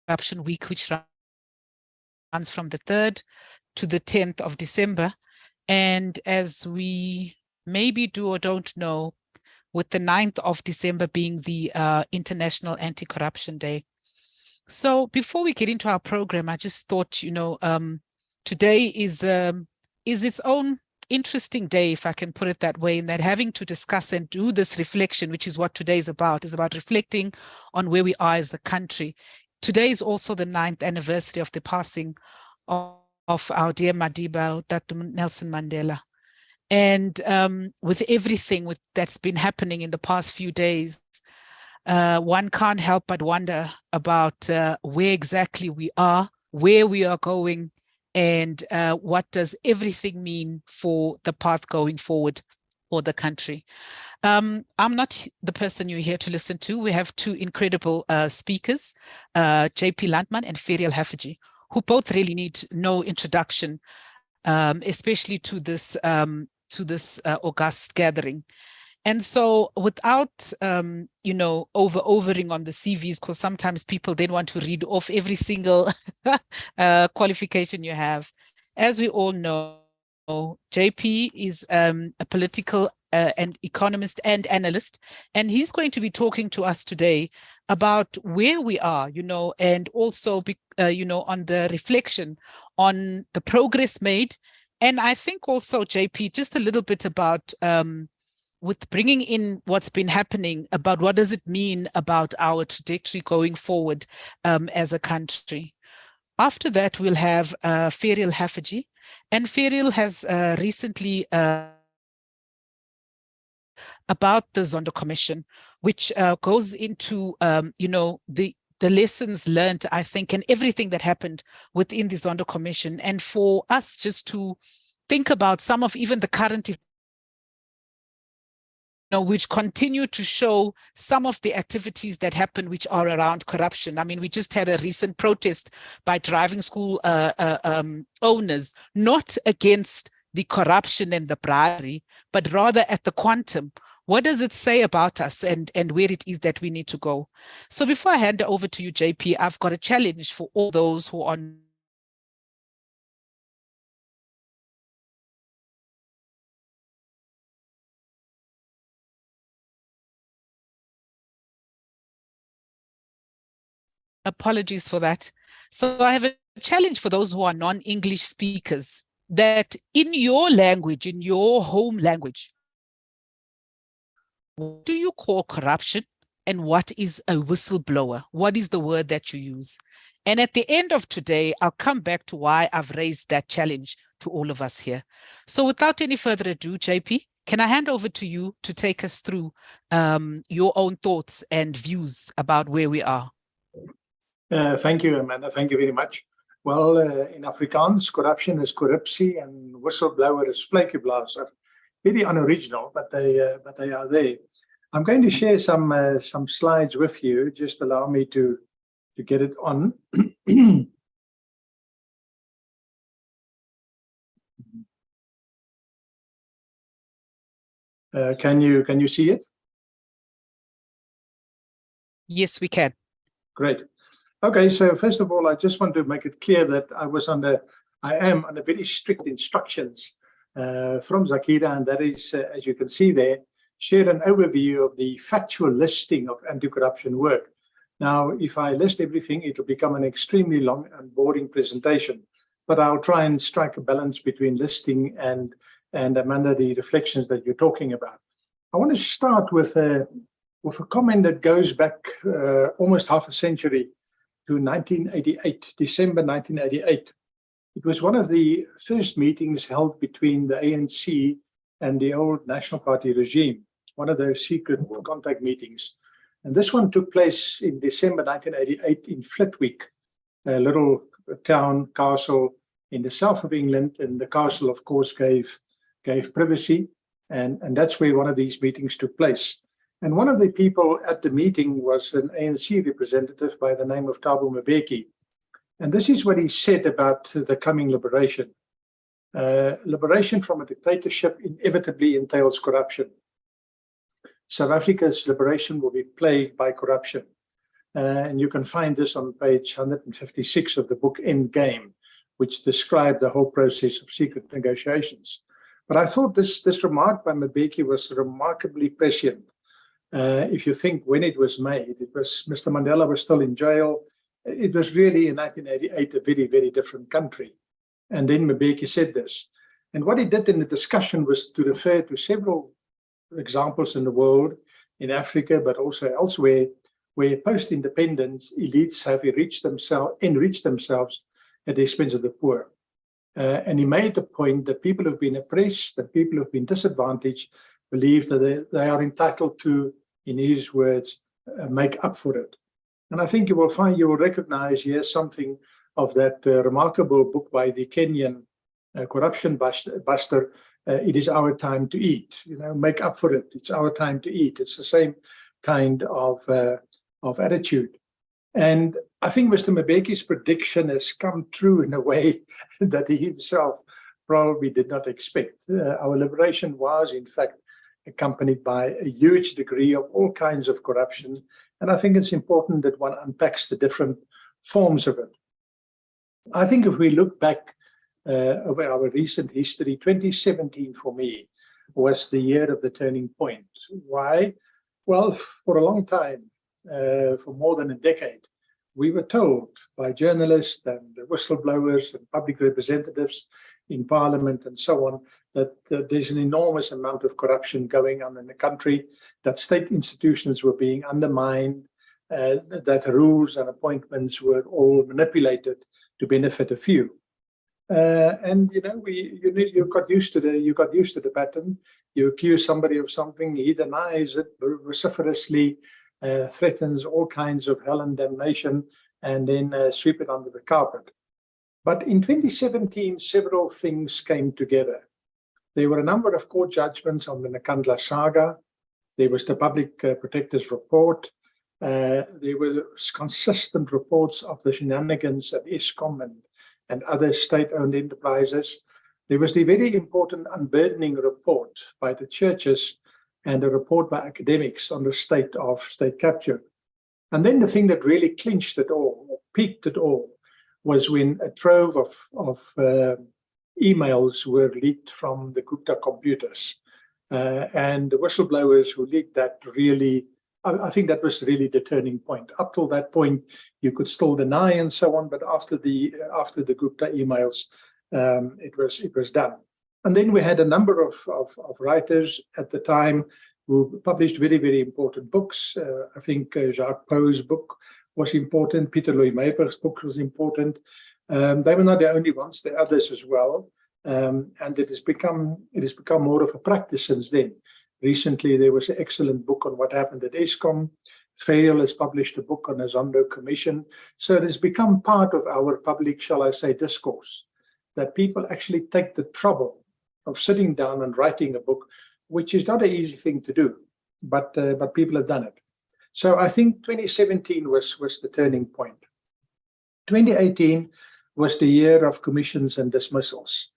Corruption Week, which runs from the 3rd to the 10th of December. And as we maybe do or don't know, with the 9th of December being the International Anti-Corruption Day. So before we get into our program, I just thought, today is its own interesting day, if I can put it that way, in that having to discuss and do this reflection, which is what today is about reflecting on where we are as a country. Today is also the 9th anniversary of the passing of our dear Madiba, Dr. Nelson Mandela. And with everything that's been happening in the past few days, one can't help but wonder about where exactly we are, where we are going, and what does everything mean for the path going forward for the country. I'm not the person you're here to listen to. We have two incredible speakers, JP Landman and Ferial Haffajee, who both really need no introduction, especially to this august gathering. And so without, overing on the CVs, because sometimes people then want to read off every single qualification you have. As we all know, JP is a political and economist and analyst, and he's going to be talking to us today about where we are, and also, on the reflection on the progress made. And I think also, JP, just a little bit about with bringing in what's been happening, about what does it mean about our trajectory going forward as a country. After that, we'll have Ferial Haffajee, and Ferial has recently about the Zondo Commission, which goes into, the lessons learned, I think, and everything that happened within the Zondo Commission. And for us just to think about some of even the current, which continue to show some of the activities that happen, which are around corruption. I mean, we just had a recent protest by driving school owners, not against the corruption and the bribery, but rather at the quantum. What does it say about us and where it is that we need to go? So before I hand over to you, JP, I've got a challenge for all those who are apologies for that. So I have a challenge for those who are non-English speakers, that in your language, in your home language, what do you call corruption and what is a whistleblower? What is the word that you use? And at the end of today, I'll come back to why I've raised that challenge to all of us here. So without any further ado, JP, can I hand over to you to take us through your own thoughts and views about where we are? Thank you, Amanda. Thank you very much. Well, in Afrikaans, corruption is corruptie and whistleblower is vlekjeblaser. Very unoriginal, but they are there. I'm going to share some slides with you. Just allow me to get it on. Can you see it? Yes, we can. Great. Okay, so first of all, I just want to make it clear that I am under very strict instructions from Zakira, and that is, as you can see there, share an overview of the factual listing of anti-corruption work. Now, if I list everything, it will become an extremely long and boring presentation, but I'll try and strike a balance between listing and Amanda, the reflections that you're talking about. I want to start with a comment that goes back almost half a century to 1988, December 1988. It was one of the first meetings held between the ANC and the old National Party regime, one of those secret contact meetings. And this one took place in December 1988 in Flitwick, a little town castle in the south of England. And the castle, of course, gave privacy. And that's where one of these meetings took place. And one of the people at the meeting was an ANC representative by the name of Thabo Mbeki. And this is what he said about the coming liberation. Liberation from a dictatorship inevitably entails corruption. South Africa's liberation will be plagued by corruption. And you can find this on page 156 of the book Endgame, which described the whole process of secret negotiations. But I thought this remark by Mbeki was remarkably prescient. If you think when it was made, it was Mr. Mandela was still in jail. It was really in 1988 a very, very different country. And then Mbeki said this. And what he did in the discussion was to refer to several examples in the world, in Africa, but also elsewhere, where post-independence elites have enriched themselves at the expense of the poor. And he made the point that people who've been oppressed, that people who've been disadvantaged, believe that they are entitled to, in his words, make up for it. And I think you will recognize here something of that remarkable book by the Kenyan corruption buster, It Is Our Time to Eat. Make up for it. It's our time to eat. It's the same kind of attitude. And I think Mr. Mbeki's prediction has come true in a way that he himself probably did not expect. Our liberation was, in fact, accompanied by a huge degree of all kinds of corruption. And I think it's important that one unpacks the different forms of it. I think if we look back over our recent history, 2017 for me was the year of the turning point. Why? Well, for a long time, for more than a decade, we were told by journalists and whistleblowers and public representatives in parliament and so on that there's an enormous amount of corruption going on in the country, that state institutions were being undermined, that rules and appointments were all manipulated to benefit a few. And you got used to the pattern. You accuse somebody of something, he denies it vociferously, threatens all kinds of hell and damnation, and then sweep it under the carpet. But in 2017, several things came together. There were a number of court judgments on the Nkandla saga. There was the Public Protector's report. There were consistent reports of the shenanigans at Eskom and other state-owned enterprises. There was the very important unburdening report by the churches and a report by academics on the state of state capture. And then the thing that really clinched it all, or peaked it all, was when a trove of emails were leaked from the Gupta computers. And the whistleblowers who leaked that really, I think that was really the turning point. Up till that point, you could still deny and so on, but after the Gupta emails, it was done. And then we had a number of writers at the time who published very, very important books. I think Jacques Pauw's book was important. Peter Louw Meiberg's book was important. They were not the only ones, there are others as well. And it has become more of a practice since then. Recently, there was an excellent book on what happened at Eskom. Fail has published a book on the Zondo Commission. So it has become part of our public, shall I say, discourse, that people actually take the trouble of sitting down and writing a book, which is not an easy thing to do, but people have done it. So I think 2017 was the turning point. 2018 was the year of commissions and dismissals.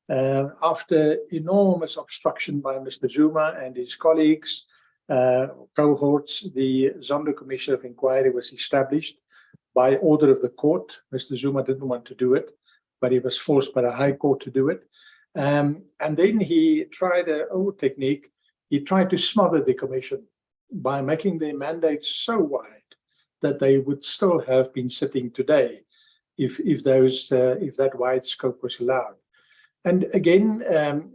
After enormous obstruction by Mr. Zuma and his colleagues, cohorts, the Zondo Commission of Inquiry was established by order of the court. Mr. Zuma didn't want to do it, but he was forced by the High Court to do it. And then he tried an old technique. He tried to smother the commission by making their mandate so wide that they would still have been sitting today if that wide scope was allowed. And again,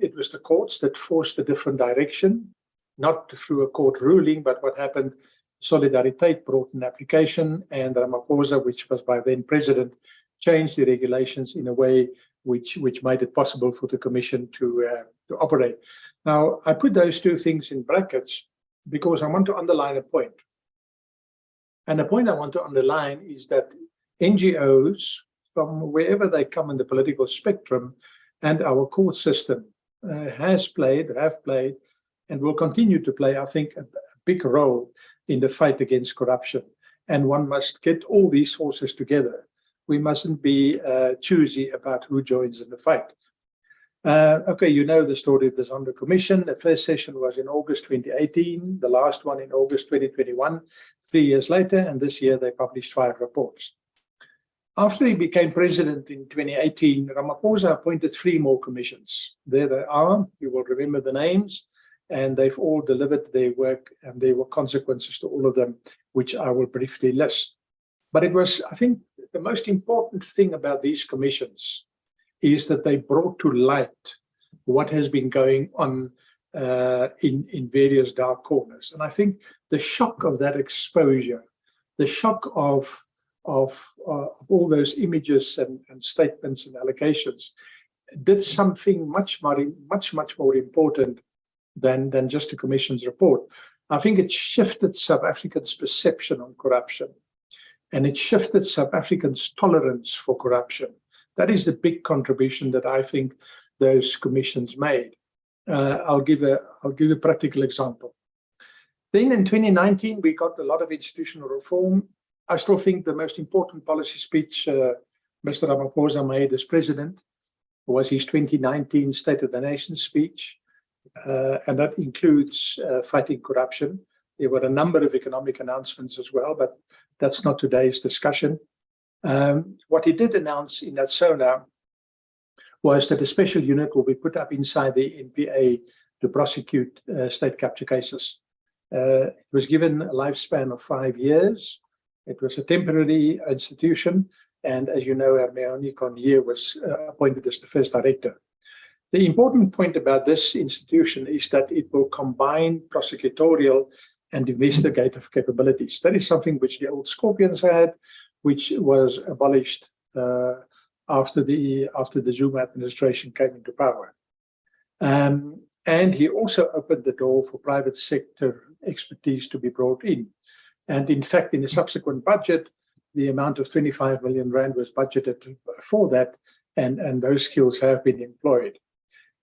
it was the courts that forced a different direction, not through a court ruling, but what happened, Solidariteit brought an application, and Ramaphosa, which was by then president, changed the regulations in a way which made it possible for the commission to operate. Now, I put those two things in brackets because I want to underline a point. And the point I want to underline is that NGOs, from wherever they come in the political spectrum, and our court system have played, and will continue to play, I think, a big role in the fight against corruption. And one must get all these forces together. We mustn't be choosy about who joins in the fight. Okay, you know the story of the Zondo Commission. The first session was in August 2018, the last one in August 2021, 3 years later, and this year they published 5 reports. After he became president in 2018, Ramaphosa appointed 3 more commissions. There they are, you will remember the names, and they've all delivered their work, and there were consequences to all of them, which I will briefly list. But it was, I think, the most important thing about these commissions is that they brought to light what has been going on in various dark corners. And I think the shock of that exposure, the shock of all those images and statements and allegations did something much more important than just a commission's report. I think it shifted South Africans' perception on corruption, and it shifted South Africans' tolerance for corruption. That is the big contribution that I think those commissions made. I'll give a practical example. Then in 2019, we got a lot of institutional reform. I still think the most important policy speech Mr. Ramaphosa made as president was his 2019 State of the Nation speech, and that includes fighting corruption. There were a number of economic announcements as well, but that's not today's discussion. What he did announce in that SONA was that a special unit will be put up inside the NPA to prosecute state capture cases. It was given a lifespan of 5 years. It was a temporary institution, and as you know, Hermione Cronje was appointed as the first director. The important point about this institution is that it will combine prosecutorial and investigative capabilities. That is something which the old Scorpions had, which was abolished after the Zuma administration came into power. And he opened the door for private sector expertise to be brought in. And in fact, in the subsequent budget, the amount of 25 million rand was budgeted for that, and those skills have been employed.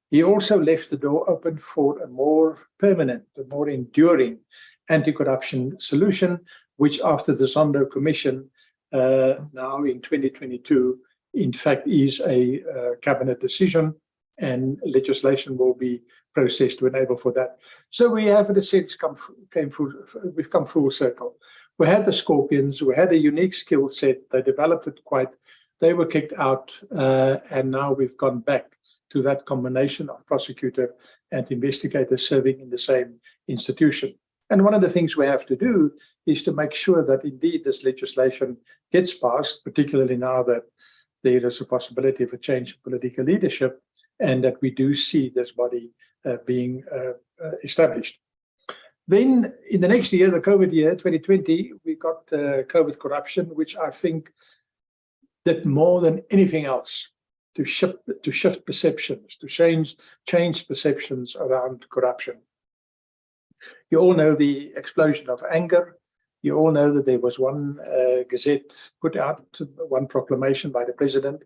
He also left the door open for a more permanent, a more enduring anti-corruption solution, which after the Zondo Commission, now in 2022, in fact, is a cabinet decision, and legislation will be processed to enable for that. So we have, in a sense, we've come full circle. We had the Scorpions, we had a unique skill set, they developed it they were kicked out, and now we've gone back to that combination of prosecutor and investigator serving in the same institution. And one of the things we have to do is to make sure that indeed this legislation gets passed, particularly now that there is a possibility of a change in political leadership, and that we do see this body being established. Then in the next year, the COVID year, 2020, we got COVID corruption, which I think did more than anything else to shift perceptions, to change perceptions around corruption. You all know the explosion of anger. You all know that there was one gazette put out, one proclamation by the president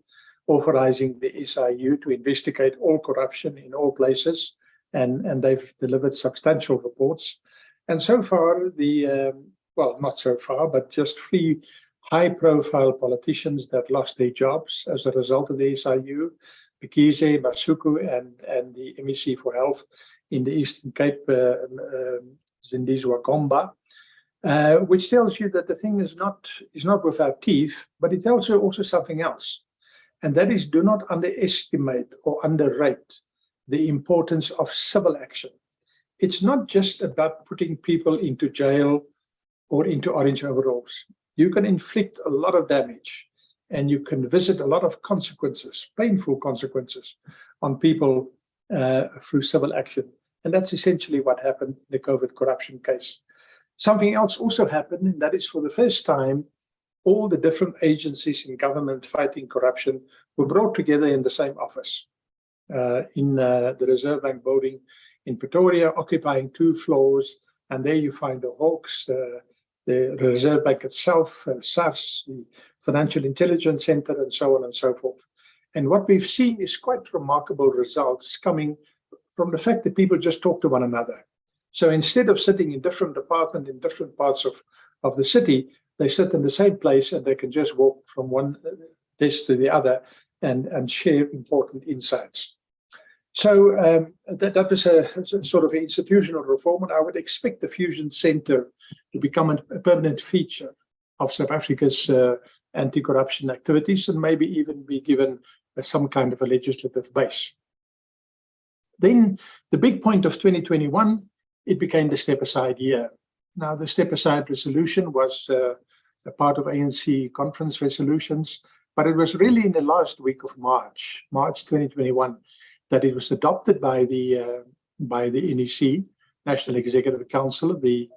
authorizing the SIU to investigate all corruption in all places, and they've delivered substantial reports. And so far, well, not so far, but just 3 high-profile politicians that lost their jobs as a result of the SIU, Bikize, Masuku, and the MEC for Health in the Eastern Cape, Zindizwa Komba, which tells you that the thing is not without teeth, but it tells you also something else. And that is, do not underestimate or underrate the importance of civil action. It's not just about putting people into jail or into orange overalls. You can inflict a lot of damage, and you can visit a lot of consequences, painful consequences, on people through civil action. And that's essentially what happened in the COVID corruption case. Something else also happened, and that is, for the first time, all the different agencies in government fighting corruption were brought together in the same office, in the Reserve Bank building in Pretoria, occupying 2 floors. And there you find the Hawks, the Reserve Bank itself, SARS, the Financial Intelligence Center, and so on and so forth. And what we've seen is quite remarkable results coming from the fact that people just talk to one another. So instead of sitting in different departments in different parts of the city, they sit in the same place, and they can just walk from one desk to the other and share important insights. That was a sort of institutional reform, and I would expect the Fusion Centre to become a permanent feature of South Africa's anti-corruption activities, and maybe even be given some kind of a legislative base. Then the big point of 2021, it became the step-aside year. Now, the step-aside resolution was a part of ANC conference resolutions, but it was really in the last week of March 2021, that it was adopted by the NEC, National Executive Council of the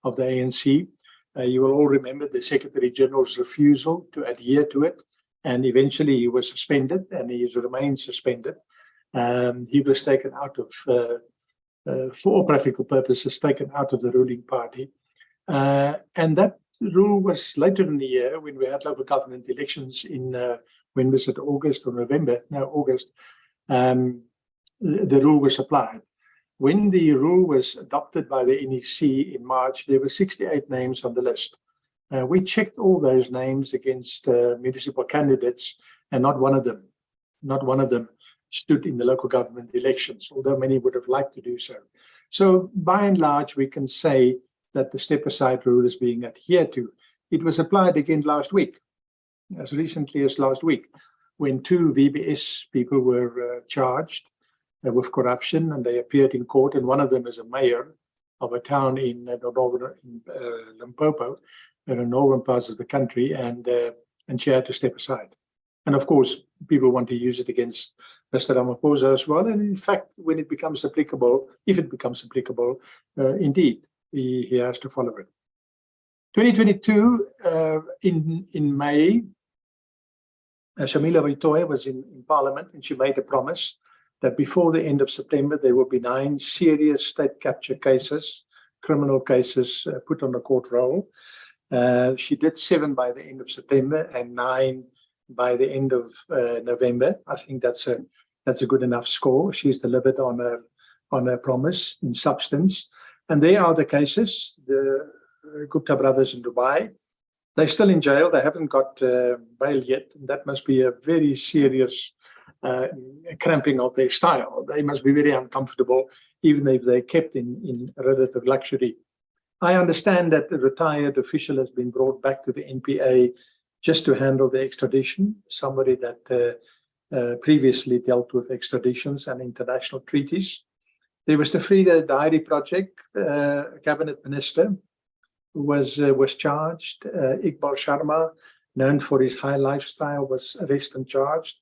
ANC. You will all remember the Secretary General's refusal to adhere to it, and eventually he was suspended, and he has remained suspended. He was taken out of, for all practical purposes, taken out of the ruling party. And that rule was later in the year, when we had local government elections in, when was it, August or November? No, August. The rule was applied. When the rule was adopted by the NEC in March, there were 68 names on the list. We checked all those names against municipal candidates, and not one of them stood in the local government elections, although many would have liked to do so. So by and large, we can say that the step-aside rule is being adhered to. It was applied again last week, as recently as last week, when 2 VBS people were charged with corruption, and they appeared in court, and one of them is a mayor of a town in Limpopo, in the northern parts of the country, and she had to step aside. And of course, people want to use it against Mr. Ramaphosa as well. And in fact, when it becomes applicable, if it becomes applicable, indeed, he has to follow it. 2022, in May, Shamila Bitoye was in Parliament, and she made a promise that before the end of September, there will be 9 serious state capture cases, criminal cases put on the court roll. She did 7 by the end of September and 9 by the end of November. I think that's a good enough score. She's delivered on her promise in substance. And there are the cases, the Gupta brothers in Dubai. They're still in jail. They haven't got bail yet. That must be a very serious cramping of their style. They must be very uncomfortable, even if they're kept in relative luxury. I understand that the retired official has been brought back to the NPA just to handle the extradition, somebody that previously dealt with extraditions and international treaties. There was the Frida Diary Project, cabinet minister, who was charged. Iqbal Sharma, known for his high lifestyle, was arrested and charged.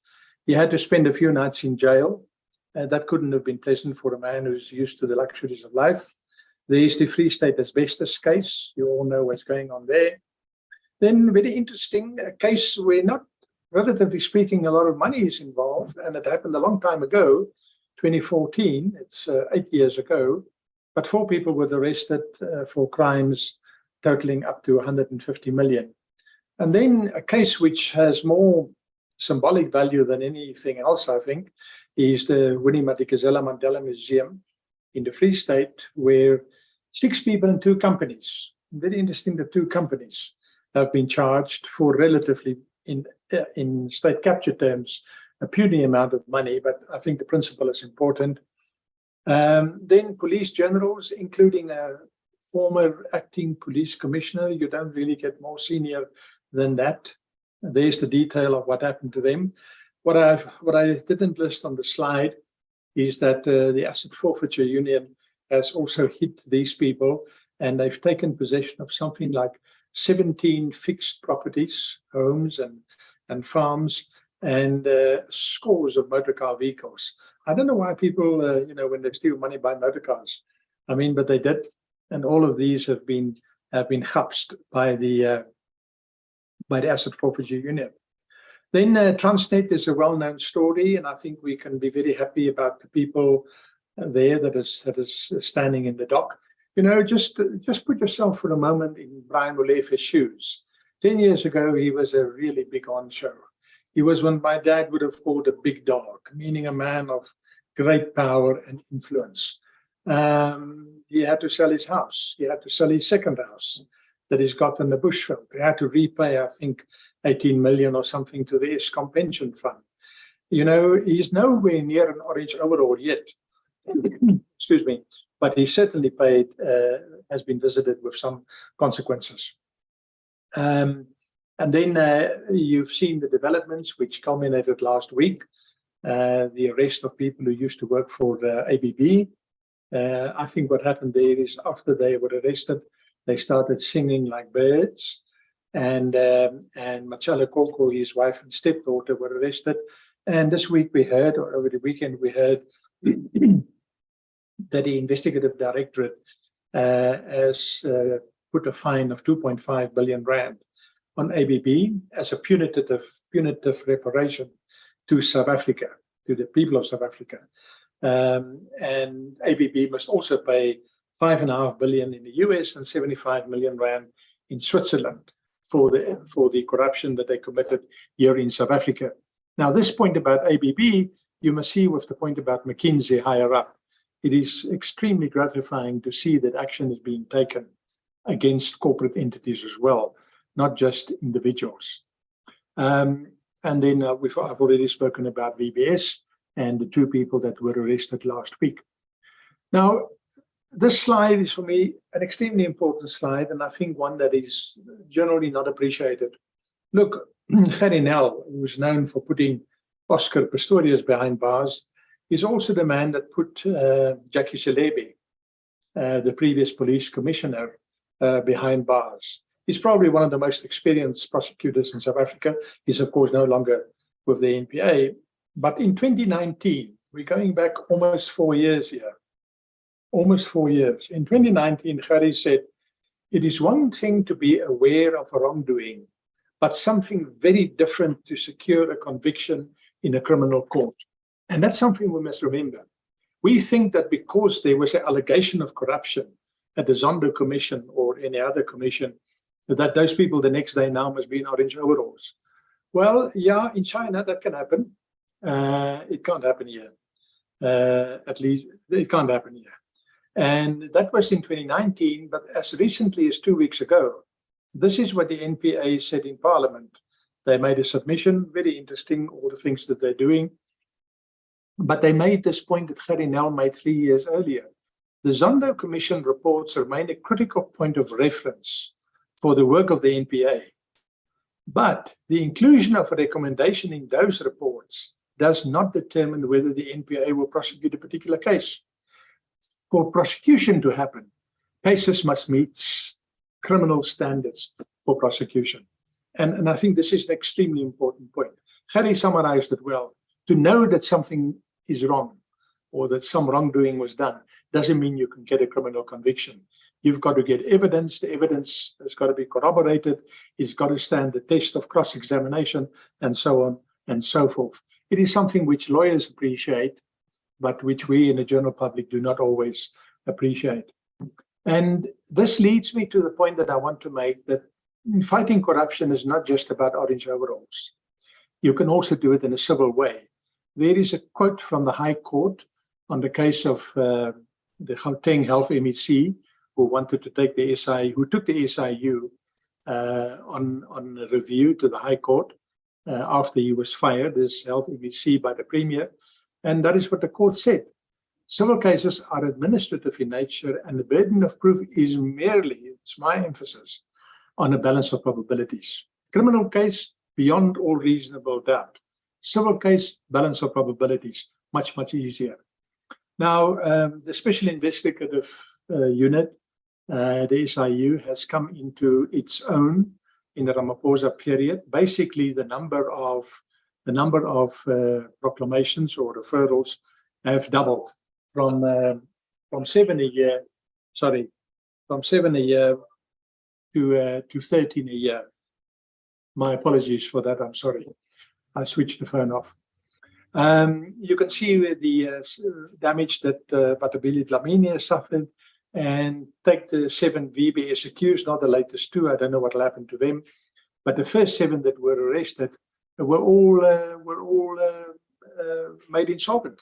He had to spend a few nights in jail. That couldn't have been pleasant for a man who's used to the luxuries of life. There's the Free State asbestos case. You all know what's going on there. Then, very interesting, a case where not, relatively speaking, a lot of money is involved, and it happened a long time ago, 2014, it's 8 years ago, but 4 people were arrested for crimes totaling up to 150 million. And then a case which has more symbolic value than anything else, I think, is the Winnie Madikizela Mandela Museum in the Free State, where 6 people and 2 companies, very interesting, the 2 companies have been charged for relatively, in state capture terms, a puny amount of money, but I think the principle is important. Then police generals, including a former acting police commissioner. You don't really get more senior than that. There's the detail of what happened to them. What I didn't list on the slide is that the Asset Forfeiture Union has also hit these people, and they've taken possession of something like 17 fixed properties, homes and farms, and scores of motorcar vehicles. I don't know why people, when they steal money, buy motorcars. I mean, but they did, and all of these have been gapsed by the Asset Forfeiture Union. Then Transnet is a well-known story, and I think we can be very happy about the people there that is standing in the dock. Just put yourself for a moment in Brian Molefi's shoes. 10 years ago, he was a really big on-show. He was what my dad would have called a big dog, meaning a man of great power and influence. He had to sell his house. He had to sell his second house that he's got in the Bushveld. He had to repay, I think, 18 million or something to the Eskom pension fund. You know, he's nowhere near an orange overall yet. Excuse me, but he certainly has been visited with some consequences. And then you've seen the developments which culminated last week, the arrest of people who used to work for ABB. I think what happened there is after they were arrested, they started singing like birds. And Machala Koko, his wife and stepdaughter, were arrested. And this week we heard, or over the weekend we heard, that the investigative directorate has put a fine of 2.5 billion rand on ABB as a punitive reparation to South Africa, to the people of South Africa. And ABB must also pay 5.5 billion in the US and 75 million rand in Switzerland for the corruption that they committed here in South Africa. Now, this point about ABB, you must see with the point about McKinsey higher up. It is extremely gratifying to see that action is being taken against corporate entities as well, not just individuals. And then I've already spoken about VBS and the 2 people that were arrested last week. Now, this slide is for me an extremely important slide, and I think one that is generally not appreciated. Look, Gerrie Nel, who's known for putting Oscar Pistorius behind bars, is also the man that put Jackie Selebi, the previous police commissioner, behind bars. He's probably one of the most experienced prosecutors in South Africa. He's, of course, no longer with the NPA. But in 2019, we're going back almost 4 years here. Almost 4 years. In 2019, Gerrie said, it is one thing to be aware of a wrongdoing, but something very different to secure a conviction in a criminal court. And that's something we must remember. We think that because there was an allegation of corruption at the Zondo Commission or any other commission, that those people the next day now must be in orange overalls. Well, yeah, in China that can happen. It can't happen here. At least it can't happen here. And that was in 2019, but as recently as 2 weeks ago, this is what the NPA said in Parliament. They made a submission, very interesting, all the things that they're doing. But they made this point that Gerrie Nel made 3 years earlier. The Zondo Commission reports remain a critical point of reference for the work of the NPA. But the inclusion of a recommendation in those reports does not determine whether the NPA will prosecute a particular case. For prosecution to happen, cases must meet criminal standards for prosecution. And I think this is an extremely important point. Gerrie summarized it well. To know that something is wrong or that some wrongdoing was done doesn't mean you can get a criminal conviction. You've got to get evidence. The evidence has got to be corroborated. It's got to stand the test of cross-examination and so on and so forth. It is something which lawyers appreciate, but which we in the general public do not always appreciate. And this leads me to the point that I want to make, that fighting corruption is not just about orange overalls. You can also do it in a civil way. There is a quote from the High Court on the case of the Gauteng Health MEC, who wanted to take the SIU, who took the SIU on a review to the High Court after he was fired as Health MEC by the Premier. And that is what the court said. Civil cases are administrative in nature, and the burden of proof is merely, it's my emphasis, on a balance of probabilities. Criminal case, beyond all reasonable doubt. Civil case, balance of probabilities, much, much easier. Now, the Special Investigative Unit, the SIU, has come into its own in the Ramaphosa period. Basically, the number of proclamations or referrals have doubled from 7 a year, from 7 a year to 13 a year. My apologies for that. I'm sorry. I switched the phone off. You can see the damage that Batabile Dlamini suffered, and take the 7 VBS accused, not the latest 2. I don't know what will happen to them, but the first 7 that were arrested were all made insolvent.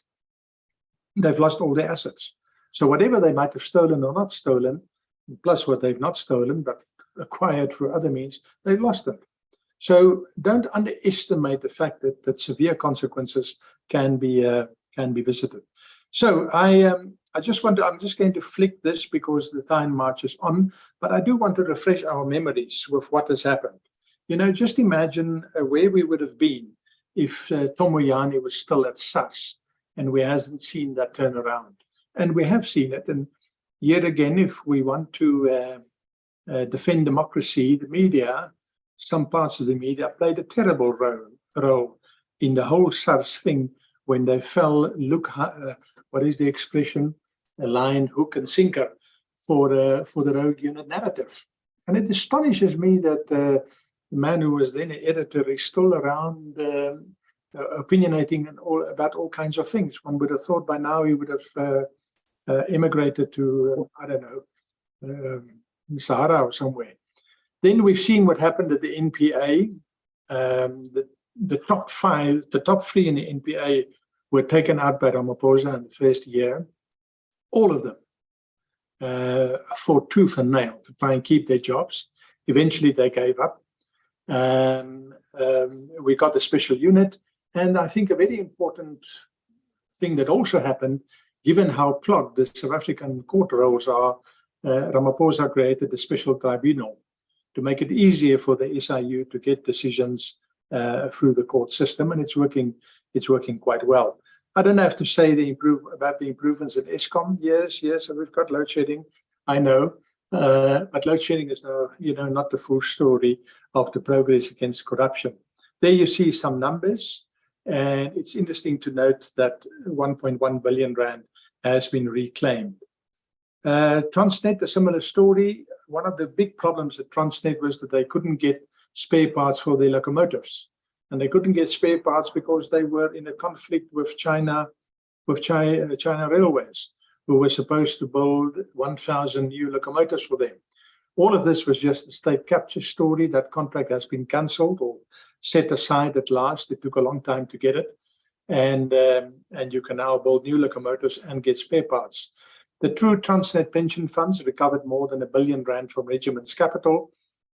They've lost all their assets. So whatever they might have stolen or not stolen, plus what they've not stolen but acquired through other means, they've lost them. So don't underestimate the fact that severe consequences can be visited. So I'm just going to flick this because the time marches on, but I do want to refresh our memories with what has happened. You know, just imagine where we would have been if Tom Moyane was still at SARS and we hasn't seen that turnaround. And we have seen it. And yet again, if we want to defend democracy, the media, some parts of the media played a terrible role in the whole SARS thing when they fell, what is the expression? A line, hook and sinker for the rogue unit narrative. And it astonishes me that the man who was then an editor is still around opinionating about all kinds of things. One would have thought by now he would have immigrated to, I don't know, Sahara or somewhere. Then we've seen what happened at the NPA. The top three in the NPA were taken out by Ramaphosa in the first year. All of them fought tooth and nail to try and keep their jobs. Eventually, they gave up. We got the special unit. And I think a very important thing that also happened, given how clogged the South African court rolls are, Ramaphosa created a special tribunal to make it easier for the SIU to get decisions through the court system, and it's working quite well. I don't have to say about the improvements at Eskom. Yes, we've got load shedding, I know, but load shedding is not the full story of the progress against corruption. There you see some numbers, and it's interesting to note that 1.1 billion rand has been reclaimed. Transnet, a similar story. One of the big problems at Transnet was that they couldn't get spare parts for their locomotives. And they couldn't get spare parts because they were in a conflict with China Railways, who were supposed to build 1,000 new locomotives for them. All of this was just a state capture story. That contract has been cancelled or set aside at last. It took a long time to get it. And you can now build new locomotives and get spare parts. The true Transnet pension funds recovered more than R1 billion from Regiment's capital.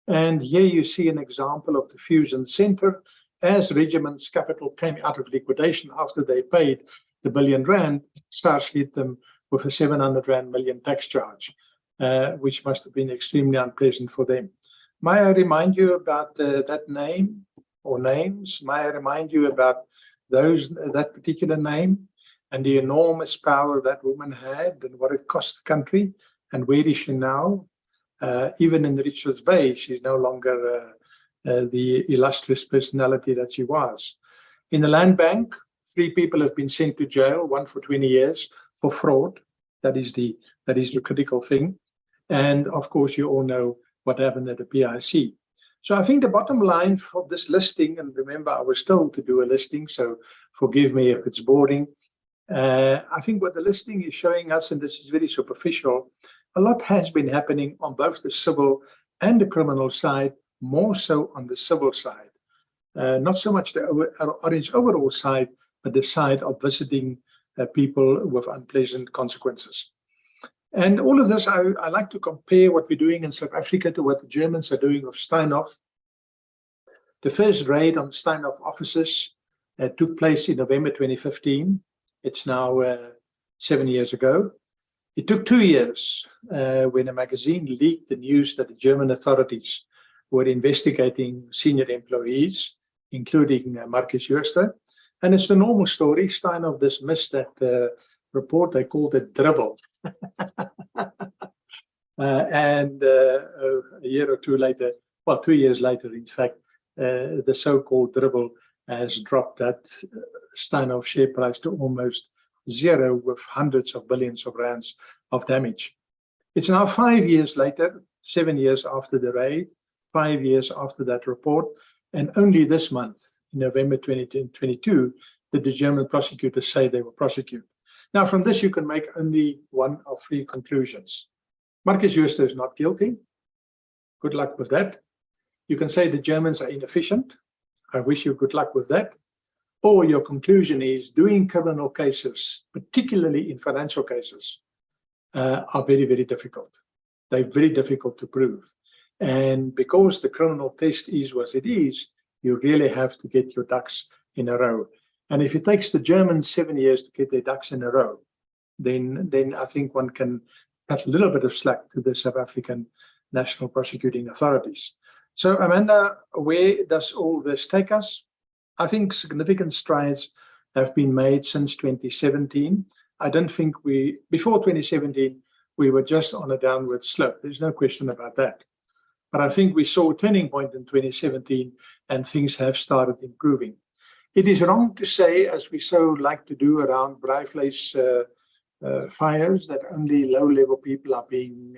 And here you see an example of the Fusion Centre. As Regiment's capital came out of liquidation after they paid the R1 billion, SARS hit them with a 700 million rand tax charge, which must have been extremely unpleasant for them. May I remind you about that name or names? May I remind you about that particular name and the enormous power that woman had and what it cost the country, and where is she now? Even in Richards Bay, she's no longer the illustrious personality that she was. In the Land Bank, 3 people have been sent to jail, 1 for 20 years for fraud. That is the critical thing. And of course, you all know what happened at the PIC. So I think the bottom line for this listing, and remember, I was told to do a listing, so forgive me if it's boring. I think what the listing is showing us, and this is very superficial, a lot has been happening on both the civil and the criminal side, more so on the civil side. Not so much the Orange overall side, but the side of visiting people with unpleasant consequences. And all of this, I like to compare what we're doing in South Africa to what the Germans are doing with Steinhoff. The first raid on Steinhoff offices took place in November 2015. It's now 7 years ago. It took 2 years when a magazine leaked the news that the German authorities were investigating senior employees, including Marcus Jooste. And it's the normal story. Steinhoff dismissed that report. They called it dribble. And a year or two later, well, 2 years later, in fact, the so-called dribble has dropped that Steinhoff share price to almost zero, with hundreds of billions of rands of damage. It's now 5 years later, 7 years after the raid, 5 years after that report, and only this month, in November 2022, did the German prosecutors say they will prosecute. Now, from this, you can make only one of 3 conclusions. Marcus Jooste is not guilty. Good luck with that. You can say the Germans are inefficient. I wish you good luck with that. Or your conclusion is doing criminal cases, particularly in financial cases, are very, very difficult. They're very difficult to prove. And because the criminal test is what it is, you really have to get your ducks in a row. And if it takes the Germans 7 years to get their ducks in a row, then I think one can cut a little bit of slack to the South African national prosecuting authorities. So, Amanda, where does all this take us? I think significant strides have been made since 2017. I don't think before 2017, we were just on a downward slope. There's no question about that. But I think we saw a turning point in 2017 and things have started improving. It is wrong to say, as we so like to do around Braaivleis fires, that only low-level people are being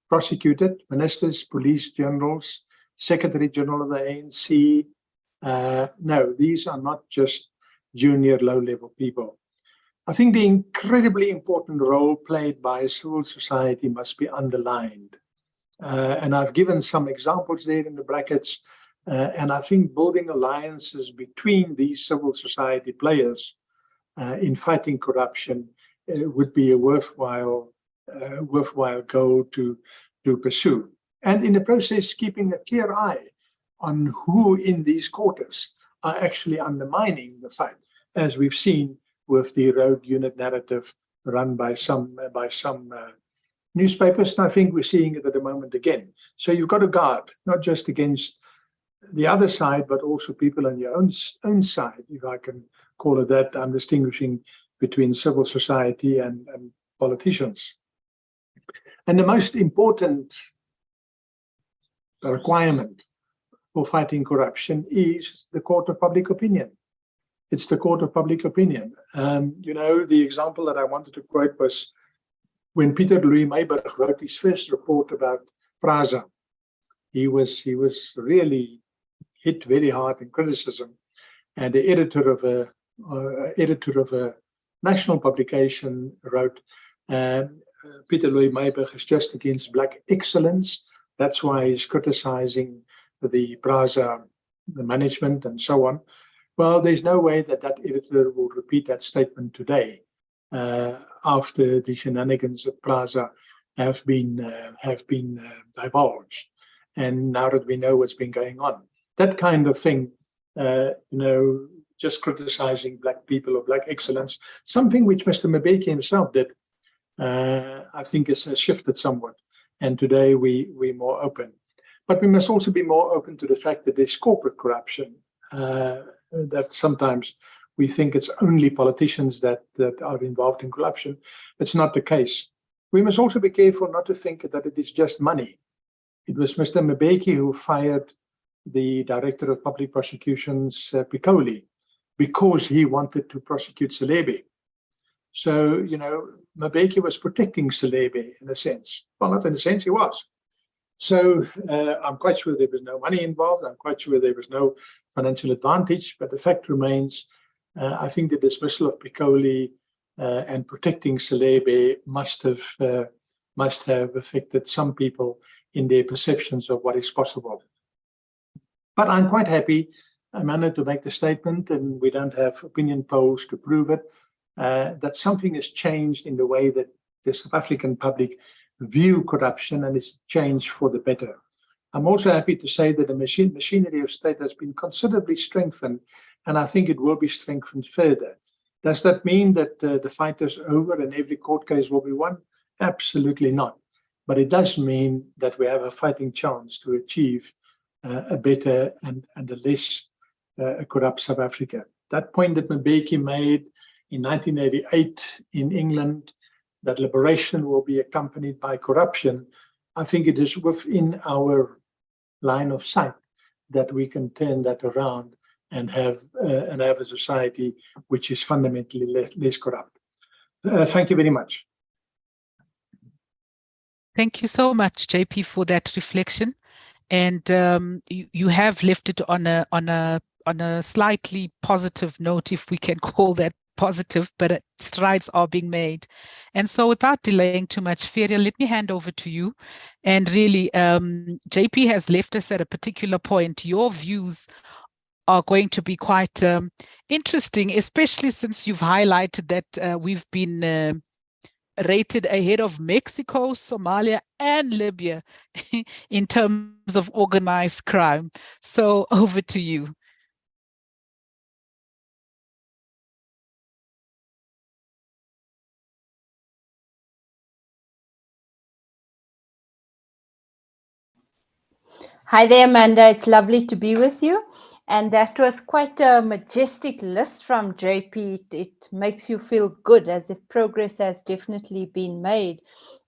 prosecuted. Ministers, police generals, Secretary General of the ANC. No, these are not just junior low-level people. I think the incredibly important role played by civil society must be underlined. And I've given some examples there in the brackets. And I think building alliances between these civil society players in fighting corruption would be a worthwhile goal to pursue. And in the process, keeping a clear eye on who in these quarters are actually undermining the fight, as we've seen with the rogue unit narrative run by some newspapers. And I think we're seeing it at the moment again. So you've got to guard, not just against the other side, but also people on your own side, if I can call it that. I'm distinguishing between civil society and politicians. And the most important requirement for fighting corruption is the court of public opinion. It's the court of public opinion. The example that I wanted to quote was when Peter Louis Meiburg wrote his first report about PRASA. He was really hit very hard in criticism, and the editor of a national publication wrote, Peter Louis Meiburg is just against black excellence. That's why he's criticizing the PRASA, the management, and so on. Well, there's no way that editor will repeat that statement today after the shenanigans at PRASA have been divulged, and now that we know what's been going on. That kind of thing, just criticizing black people or black excellence, something which Mr. Mbeki himself did, I think has shifted somewhat. And today we're more open. But we must also be more open to the fact that there's corporate corruption, that sometimes we think it's only politicians that are involved in corruption. It's not the case. We must also be careful not to think that it is just money. It was Mr. Mbeki who fired the Director of Public Prosecutions, Piccoli, because he wanted to prosecute Celebi. So, Mbeki was protecting Celebi in a sense. Well, not in a sense, he was. So I'm quite sure there was no money involved. I'm quite sure there was no financial advantage. But the fact remains, I think the dismissal of Piccoli and protecting Celebi must have affected some people in their perceptions of what is possible. But I'm quite happy, Amanda, to make the statement, and we don't have opinion polls to prove it, that something has changed in the way that the South African public view corruption, and it's changed for the better. I'm also happy to say that the machinery of state has been considerably strengthened, and I think it will be strengthened further. Does that mean that the fight is over and every court case will be won? Absolutely not. But it does mean that we have a fighting chance to achieve a better and a less corrupt South Africa. That point that Mbeki made in 1988 in England, that liberation will be accompanied by corruption, I think it is within our line of sight that we can turn that around and have a society which is fundamentally less corrupt. Thank you very much. Thank you so much, JP, for that reflection. And you have left it on a slightly positive note, if we can call that positive, but strides are being made. And so without delaying too much, Feria, let me hand over to you. And really, JP has left us at a particular point. Your views are going to be quite interesting, especially since you've highlighted that we've been rated ahead of Mexico, Somalia, and Libya in terms of organized crime. So over to you. Hi there, Amanda. It's lovely to be with you. And that was quite a majestic list from JP. It makes you feel good, as if progress has definitely been made.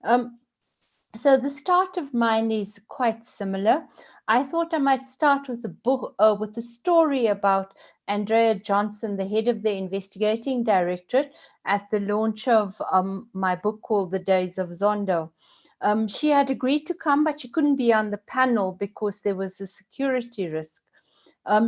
So the start of mine is quite similar. I thought I might start with a book, with a story about Andrea Johnson, the head of the investigating directorate, at the launch of my book called The Days of Zondo. She had agreed to come, but she couldn't be on the panel because there was a security risk.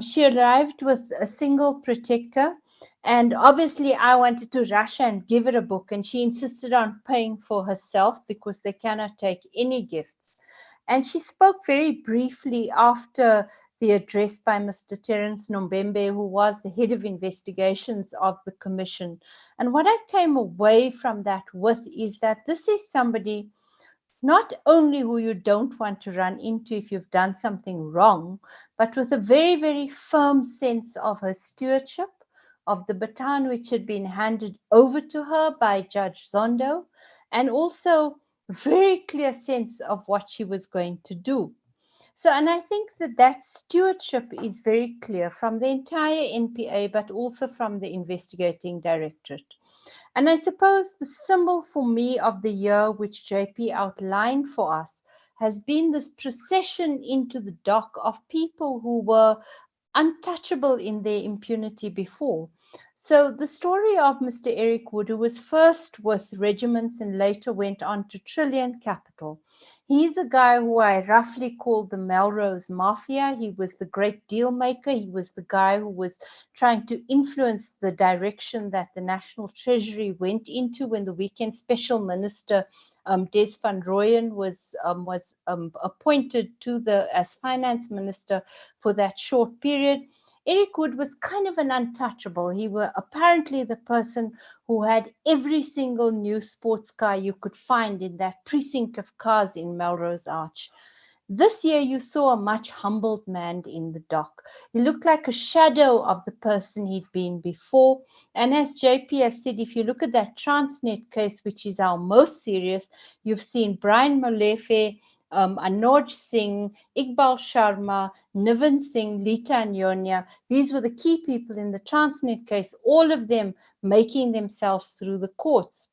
She arrived with a single protector, and obviously I wanted to rush and give her a book, and she insisted on paying for herself because they cannot take any gifts. And she spoke very briefly after the address by Mr. Terence Nombembe, who was the head of investigations of the commission. And what I came away from that with is that this is somebody not only who you don't want to run into if you've done something wrong, but with a very, very firm sense of her stewardship, of the baton which had been handed over to her by Judge Zondo, and also very clear sense of what she was going to do. So, and I think that that stewardship is very clear from the entire NPA, but also from the investigating directorate. And I suppose the symbol for me of the year which JP outlined for us has been this procession into the dock of people who were untouchable in their impunity before. So the story of Mr. Eric Wood, who was first with Regiments and later went on to Trillion Capital. He's a guy who I roughly called the Melrose Mafia. He was the great deal maker. He was the guy who was trying to influence the direction that the National Treasury went into when the Weekend Special Minister Des van Rooyen was appointed to as finance minister for that short period. Eric Wood was kind of an untouchable. He was apparently the person who had every single new sports car you could find in that precinct of cars in Melrose Arch. This year, you saw a much humbled man in the dock. He looked like a shadow of the person he'd been before. And as JP has said, if you look at that Transnet case, which is our most serious, you've seen Brian Molefe, Anoj Singh, Iqbal Sharma, Niven Singh, Lita Nyonya. These were the key people in the Transnet case, all of them making themselves through the courts.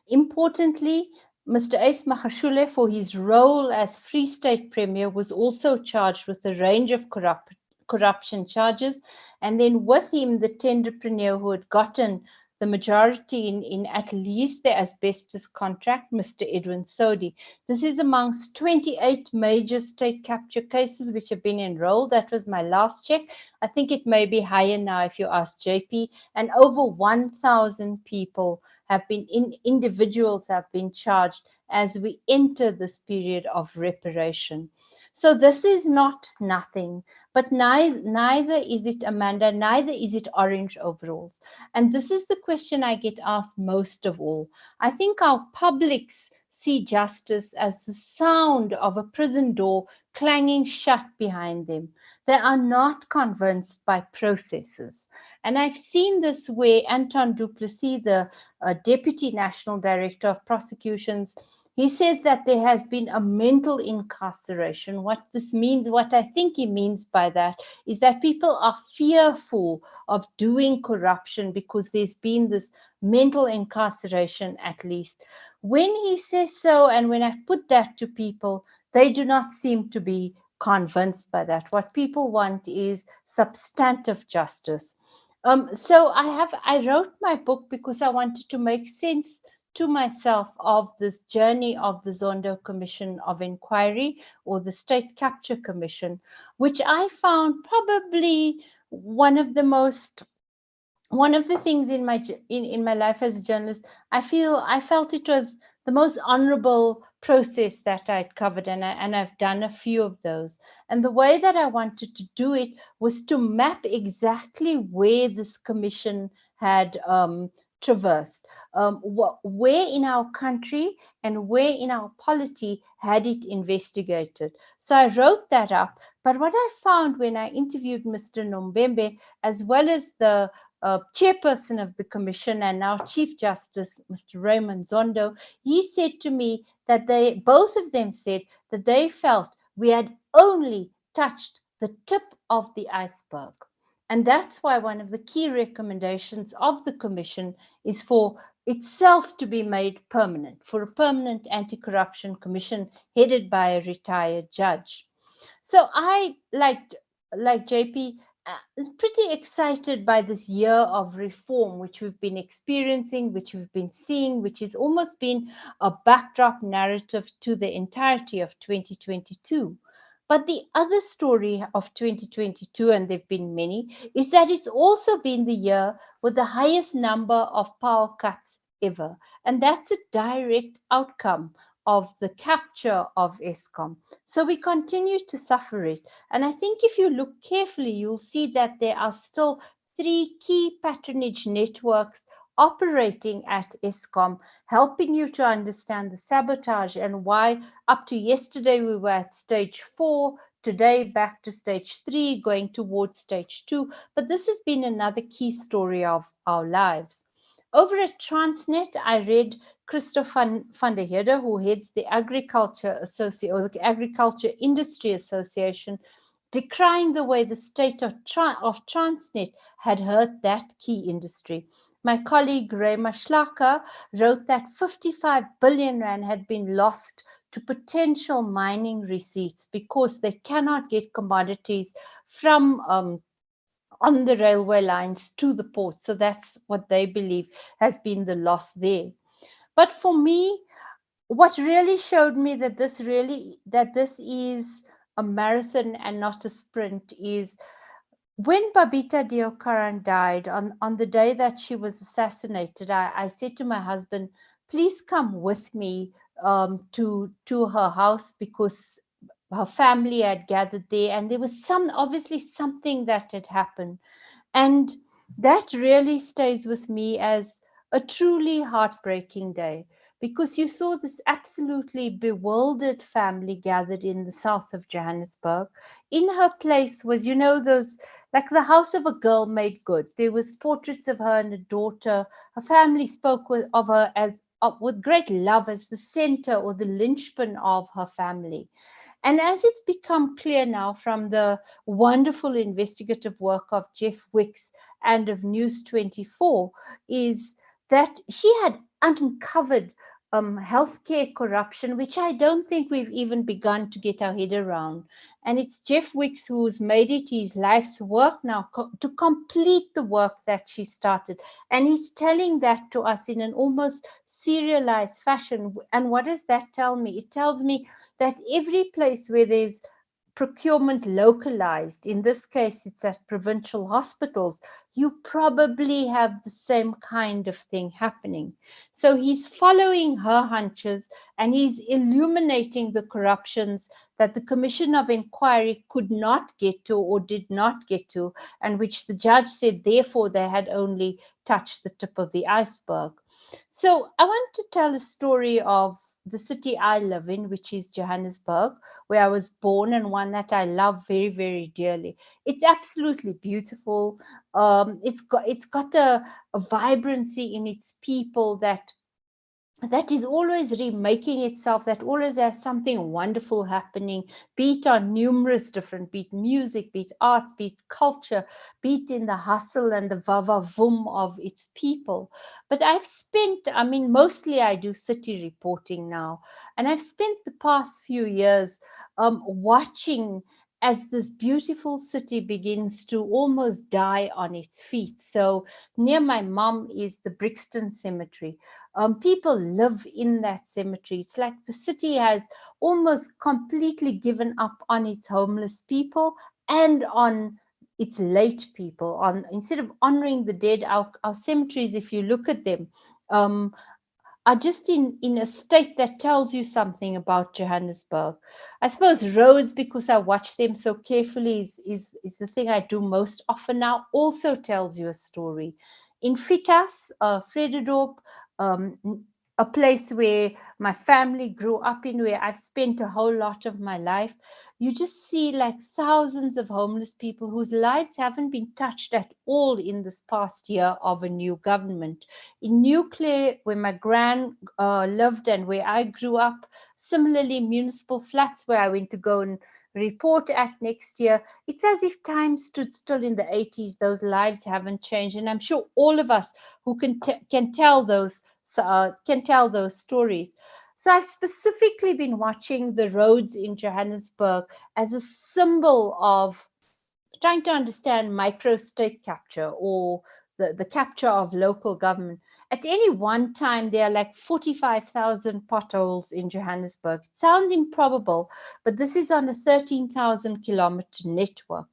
Importantly, Mr. Ace Magashule, for his role as Free State Premier, was also charged with a range of corruption charges. And then with him, the tenderpreneur who had gotten the majority in at least the asbestos contract, Mr. Edwin Sodi. This is amongst 28 major state capture cases which have been enrolled. That was my last check. I think it may be higher now if you ask JP. And over 1,000 people have been individuals have been charged as we enter this period of reparation. So this is not nothing, but neither is it, Amanda, neither is it orange overalls. And this is the question I get asked most of all. I think our publics see justice as the sound of a prison door clanging shut behind them. They are not convinced by processes. And I've seen this where Anton du Plessis, the Deputy National Director of Prosecutions, he says that there has been a mental incarceration. What this means, what I think he means by that, is that people are fearful of doing corruption because there's been this mental incarceration at least. When he says so, and when I've put that to people, they do not seem to be convinced by that. What people want is substantive justice. So I wrote my book because I wanted to make sense to myself of this journey of the Zondo Commission of Inquiry, or the State Capture Commission, which I found probably one of the things in my life as a journalist. I felt it was the most honorable process that I'd covered, and I've done a few of those. And the way that I wanted to do it was to map exactly where this commission had traversed? Where in our country and where in our polity had it investigated? So I wrote that up. But what I found when I interviewed Mr. Nombembe, as well as the chairperson of the commission and now Chief Justice, Mr. Raymond Zondo, he said to me that both of them said that they felt we had only touched the tip of the iceberg. And that's why one of the key recommendations of the commission is for itself to be made permanent, for a permanent anti-corruption commission headed by a retired judge. So I, like JP, is pretty excited by this year of reform which we've been experiencing, which we've been seeing, which has almost been a backdrop narrative to the entirety of 2022. But the other story of 2022, and there've been many, is that it's also been the year with the highest number of power cuts ever. And that's a direct outcome of the capture of Eskom. So we continue to suffer it. And I think if you look carefully, you'll see that there are still 3 key patronage networks operating at Eskom, helping you to understand the sabotage and why up to yesterday we were at stage 4, today back to stage 3, going towards stage 2. But this has been another key story of our lives. Over at Transnet, I read Christoph van der Heerde, who heads the Agriculture Industry Association, decrying the way the state of Transnet had hurt that key industry. My colleague Rema Schlacker wrote that 55 billion rand had been lost to potential mining receipts because they cannot get commodities from on the railway lines to the port. So that's what they believe has been the loss there. But for me, what really showed me that this is a marathon and not a sprint is when Babita Deokaran died on the day that she was assassinated. I said to my husband, please come with me to her house, because her family had gathered there and there was obviously something that had happened. And that really stays with me as a truly heartbreaking day, because you saw this absolutely bewildered family gathered in the south of Johannesburg. In her place was, those, like the house of a girl made good. There was portraits of her and a daughter. Her family spoke of her as with great love as the center or the linchpin of her family. And as it's become clear now from the wonderful investigative work of Jeff Wicks and of News 24, is that she had uncovered healthcare corruption, which I don't think we've even begun to get our head around. And it's Jeff Wicks who's made it his life's work now to complete the work that she started. And he's telling that to us in an almost serialized fashion. And what does that tell me? It tells me that every place where there's procurement localized, in this case it's at provincial hospitals, you probably have the same kind of thing happening. So he's following her hunches and he's illuminating the corruptions that the Commission of Inquiry could not get to or did not get to, and which the judge said therefore they had only touched the tip of the iceberg. So I want to tell a story of the city I live in, which is Johannesburg, where I was born, and one that I love very, very dearly. It's absolutely beautiful. It's got a vibrancy in its people that is always remaking itself, that always has something wonderful happening, be it on numerous different, be it music, be it arts, be it culture, be it in the hustle and the vavavoom of its people. But I've spent, mostly I do city reporting now, and I've spent the past few years watching as this beautiful city begins to almost die on its feet. So near my mom is the Brixton Cemetery. People live in that cemetery. It's like the city has almost completely given up on its homeless people and on its late people. Instead of honoring the dead, our cemeteries, if you look at them, are just in a state that tells you something about Johannesburg. I suppose roads, because I watch them so carefully, is the thing I do most often now, also tells you a story. In Fitas, Vredendorp, a place where my family grew up in, where I've spent a whole lot of my life, you just see like thousands of homeless people whose lives haven't been touched at all in this past year of a new government. In New Clare, where my gran lived and where I grew up, similarly, municipal flats where I went to go and report at next year, it's as if time stood still in the 80s. Those lives haven't changed, and I'm sure all of us who can tell those stories. So I've specifically been watching the roads in Johannesburg as a symbol of trying to understand micro state capture, or the capture of local government. At any one time, there are like 45,000 potholes in Johannesburg. It sounds improbable, but this is on a 13,000 kilometer network.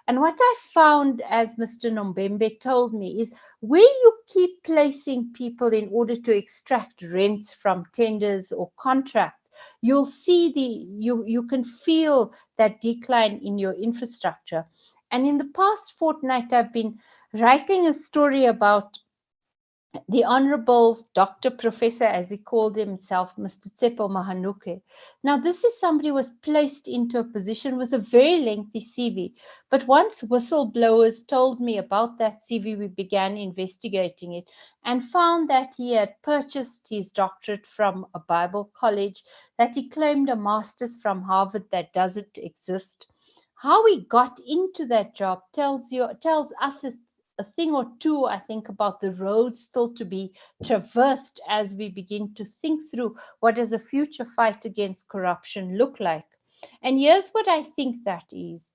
And what I found, as Mr. Nombembe told me, is where you keep placing people in order to extract rents from tenders or contracts, you'll see you can feel that decline in your infrastructure. And in the past fortnight, I've been writing a story about the Honorable Dr. Professor, as he called himself, Mr. Tsepo Mahanuke. Now, this is somebody who was placed into a position with a very lengthy CV. But once whistleblowers told me about that CV, we began investigating it and found that he had purchased his doctorate from a Bible college, that he claimed a master's from Harvard that doesn't exist. How he got into that job tells us a thing or two, I think, about the roads still to be traversed as we begin to think through what does a future fight against corruption look like. And here's what I think that is.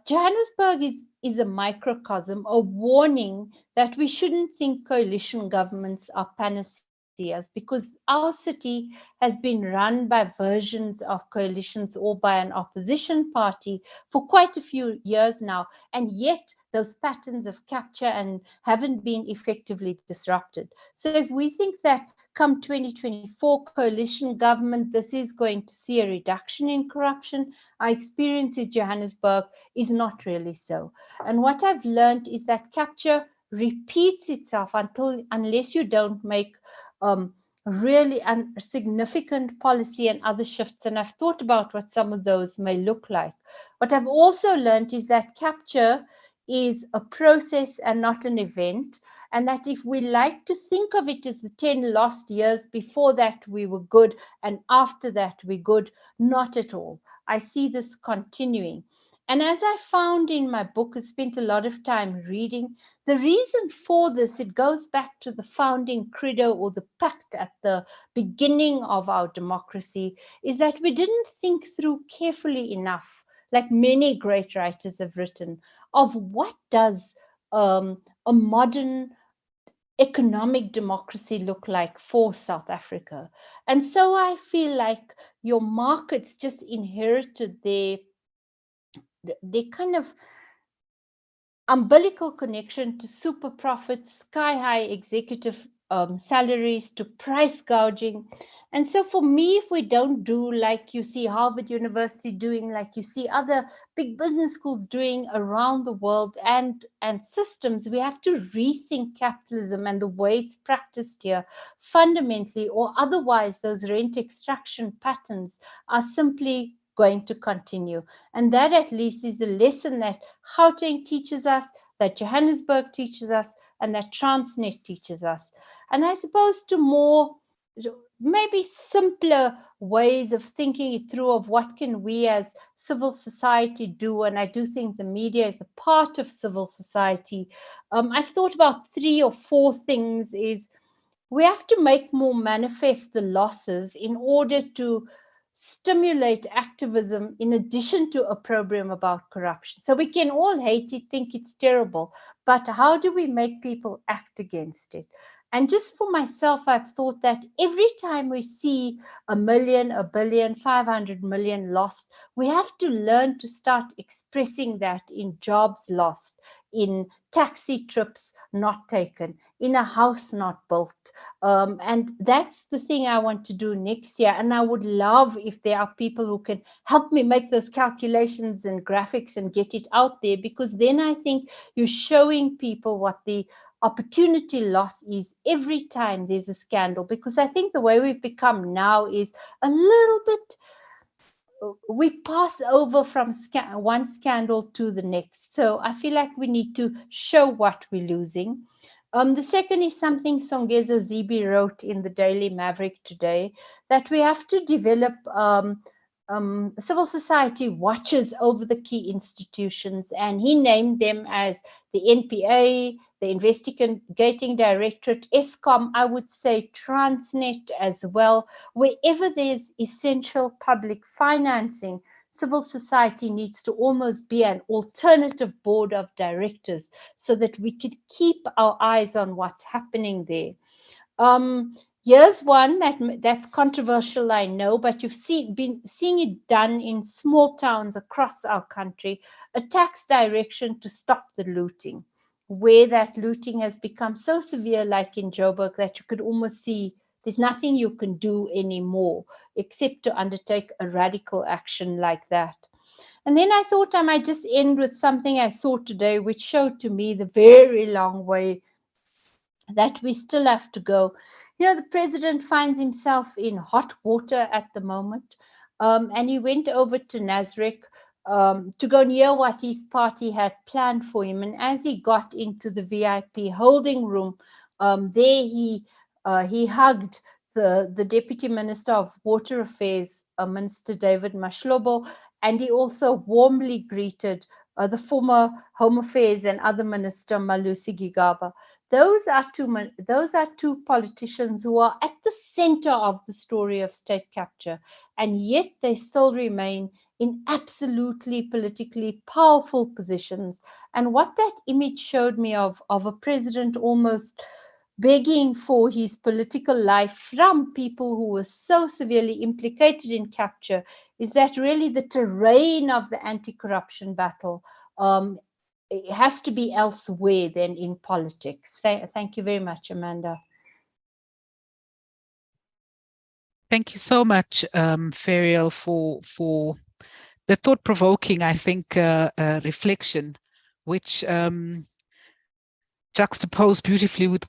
Johannesburg is a microcosm, a warning that we shouldn't think coalition governments are panaceas, because our city has been run by versions of coalitions or by an opposition party for quite a few years now, and yet those patterns of capture and haven't been effectively disrupted. So if we think that come 2024 coalition government, this is going to see a reduction in corruption, our experience in Johannesburg is not really so. And what I've learned is that capture repeats itself unless you don't make really significant policy and other shifts. And I've thought about what some of those may look like. What I've also learned is that capture is a process and not an event. And that if we like to think of it as the 10 lost years, before that we were good and after that we're good, not at all. I see this continuing. And as I found in my book, I spent a lot of time reading, the reason for this, it goes back to the founding credo or the pact at the beginning of our democracy, is that we didn't think through carefully enough, like many great writers have written, of what does a modern economic democracy look like for South Africa. And so I feel like your markets just inherited their kind of umbilical connection to super profits, sky high executive salaries, to price gouging. And so for me, if we don't do like you see Harvard University doing, like you see other big business schools doing around the world, and systems, we have to rethink capitalism and the way it's practiced here fundamentally, or otherwise those rent extraction patterns are simply going to continue. And that at least is the lesson that Gauteng teaches us, that Johannesburg teaches us, and that Transnet teaches us. And I suppose to more maybe simpler ways of thinking it through, of what can we as civil society do, and I do think the media is a part of civil society. I've thought about 3 or 4 things. Is we have to make more manifest the losses in order to stimulate activism, in addition to a program about corruption. So we can all hate it, think it's terrible, but how do we make people act against it? And just for myself, I've thought that every time we see 1 million, 1 billion, 500 million lost, we have to learn to start expressing that in jobs lost, in taxi trips not taken, in a house not built. And that's the thing I want to do next year. And I would love if there are people who can help me make those calculations and graphics and get it out there, because then I think you're showing people what the opportunity loss is every time there's a scandal. Because I think the way we've become now is a little bit, we pass over from one scandal to the next. So I feel like we need to show what we're losing. The second is something Songezo Zibi wrote in the Daily Maverick today, that we have to develop civil society watches over the key institutions, and he named them as the NPA, the Investigating Directorate, Eskom, I would say Transnet as well. Wherever there's essential public financing, civil society needs to almost be an alternative board of directors so that we could keep our eyes on what's happening there. Here's one that's controversial, I know, but you've been seeing it done in small towns across our country, a tax direction to stop the looting, where that looting has become so severe, like in Joburg, that you could almost see there's nothing you can do anymore except to undertake a radical action like that. And then I thought I might just end with something I saw today, which showed to me the very long way that we still have to go. You know, the president finds himself in hot water at the moment, and he went over to Nasrec to go near what his party had planned for him. And as he got into the VIP holding room, there he hugged the Deputy Minister of Water Affairs, Minister David Mashlobo, and he also warmly greeted the former Home Affairs and other Minister Malusi Gigaba. Those are two politicians who are at the center of the story of state capture, and yet they still remain in absolutely politically powerful positions. And what that image showed me of a president almost begging for his political life from people who were so severely implicated in capture is that really the terrain of the anti-corruption battle it has to be elsewhere than in politics. Thank you very much, Amanda. Thank you so much, Ferial, for the thought-provoking, I think, reflection, which juxtaposed beautifully with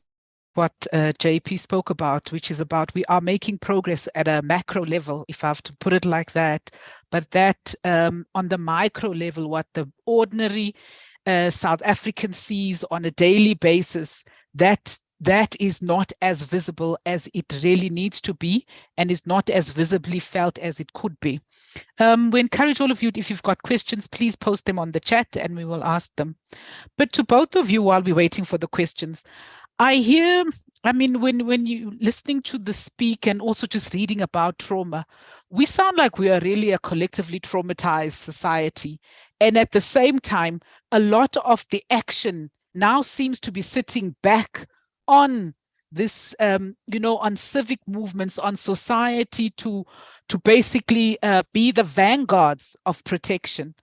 what JP spoke about, which is about we are making progress at a macro level, if I have to put it like that, but that on the micro level, what the ordinary South African sees on a daily basis, that is not as visible as it really needs to be, and is not as visibly felt as it could be. We encourage all of you, if you've got questions, please post them on the chat and we will ask them. But to both of you, while we're waiting for the questions, I hear, I mean, when you listening to the speak and also just reading about trauma, we sound like we are really a collectively traumatized society. And at the same time, a lot of the action now seems to be sitting back on this, on civic movements, on society to basically be the vanguards of protection.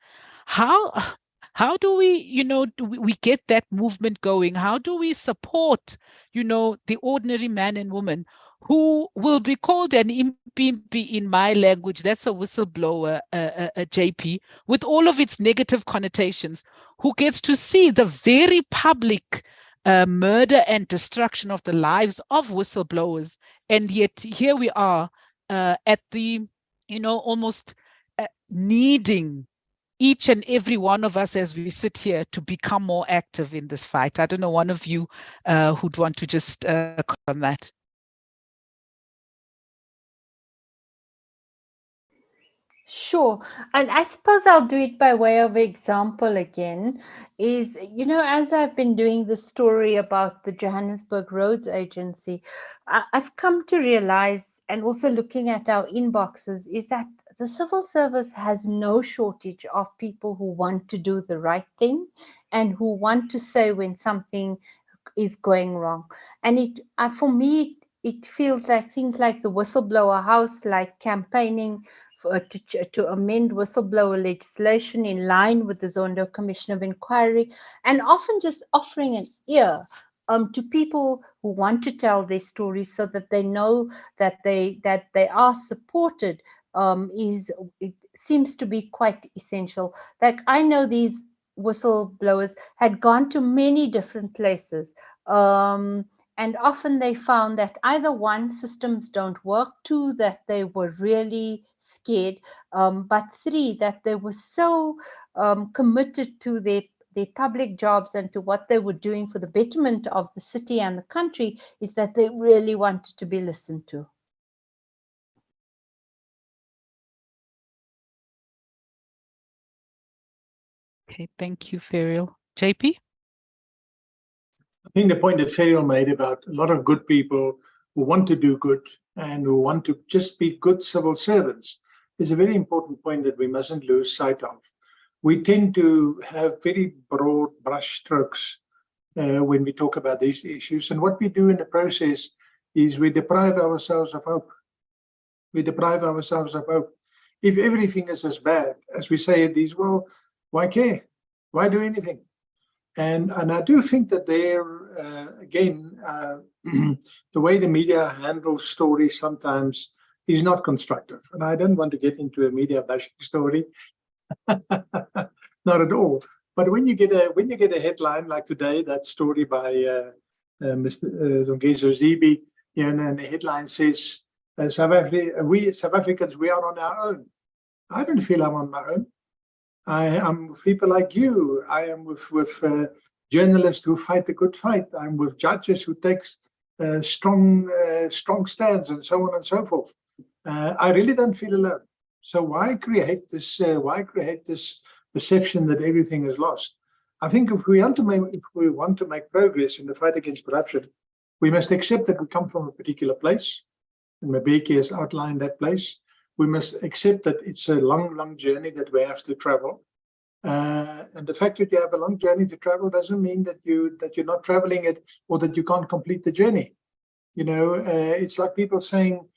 How do we, do we get that movement going? How do we support, the ordinary man and woman who will be called an impimpi in my language? That's a whistleblower, a JP, with all of its negative connotations, who gets to see the very public murder and destruction of the lives of whistleblowers. And yet here we are at the, almost needing each and every one of us as we sit here to become more active in this fight. I don't know, one of you who'd want to just comment on that. Sure. And I suppose I'll do it by way of example again, is, as I've been doing the story about the Johannesburg Roads Agency, I've come to realize, and also looking at our inboxes, is that the civil service has no shortage of people who want to do the right thing and who want to say when something is going wrong. And for me, it feels like things like the Whistleblower House, like campaigning to amend whistleblower legislation in line with the Zondo Commission of Inquiry, and often just offering an ear to people who want to tell their stories so that they know that they are supported it seems to be quite essential. Like, I know these whistleblowers had gone to many different places, and often they found that either one, systems don't work, two, that they were really scared, but three, that they were so committed to their public jobs and to what they were doing for the betterment of the city and the country, is that they really wanted to be listened to. Okay, thank you, Ferial. JP? I think the point that Ferial made about a lot of good people who want to do good and who want to just be good civil servants is a very important point that we mustn't lose sight of. We tend to have very broad brush strokes when we talk about these issues. And what we do in the process is we deprive ourselves of hope. We deprive ourselves of hope. If everything is as bad as we say it is, well, why care? Why do anything? And I do think that there, again, the way the media handles stories sometimes is not constructive. And I don't want to get into a media bashing story. Not at all. But when you get a headline like today, that story by Mr. Zongezo Zibi, and the headline says, South Africans, we are on our own. I don't feel I'm on my own. I am with people like you. I am with journalists who fight the good fight. I'm with judges who take strong stands, and so on and so forth. I really don't feel alone. So why create this? Why create this perception that everything is lost? I think if we want to make progress in the fight against corruption, we must accept that we come from a particular place, and Mbeki has outlined that place. We must accept that it's a long journey that we have to travel. And the fact that you have a long journey to travel doesn't mean that you're not traveling it, or that you can't complete the journey. You know, it's like people saying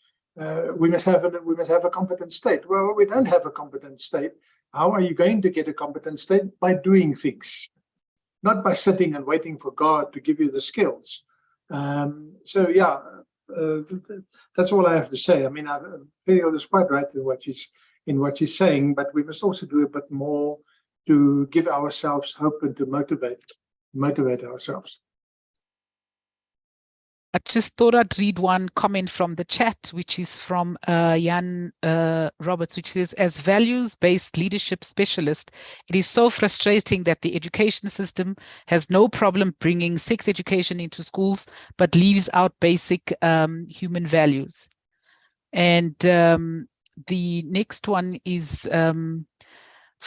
we must have a competent state. Well, we don't have a competent state. How are you going to get a competent state? By doing things, not by sitting and waiting for God to give you the skills. So yeah. That's all I have to say. I mean, Ferial is quite right in what she's saying, but we must also do a bit more to give ourselves hope and to motivate ourselves. I just thought I'd read one comment from the chat, which is from Jan Roberts, which says, as values-based leadership specialist, it is so frustrating that the education system has no problem bringing sex education into schools, but leaves out basic human values. And the next one is from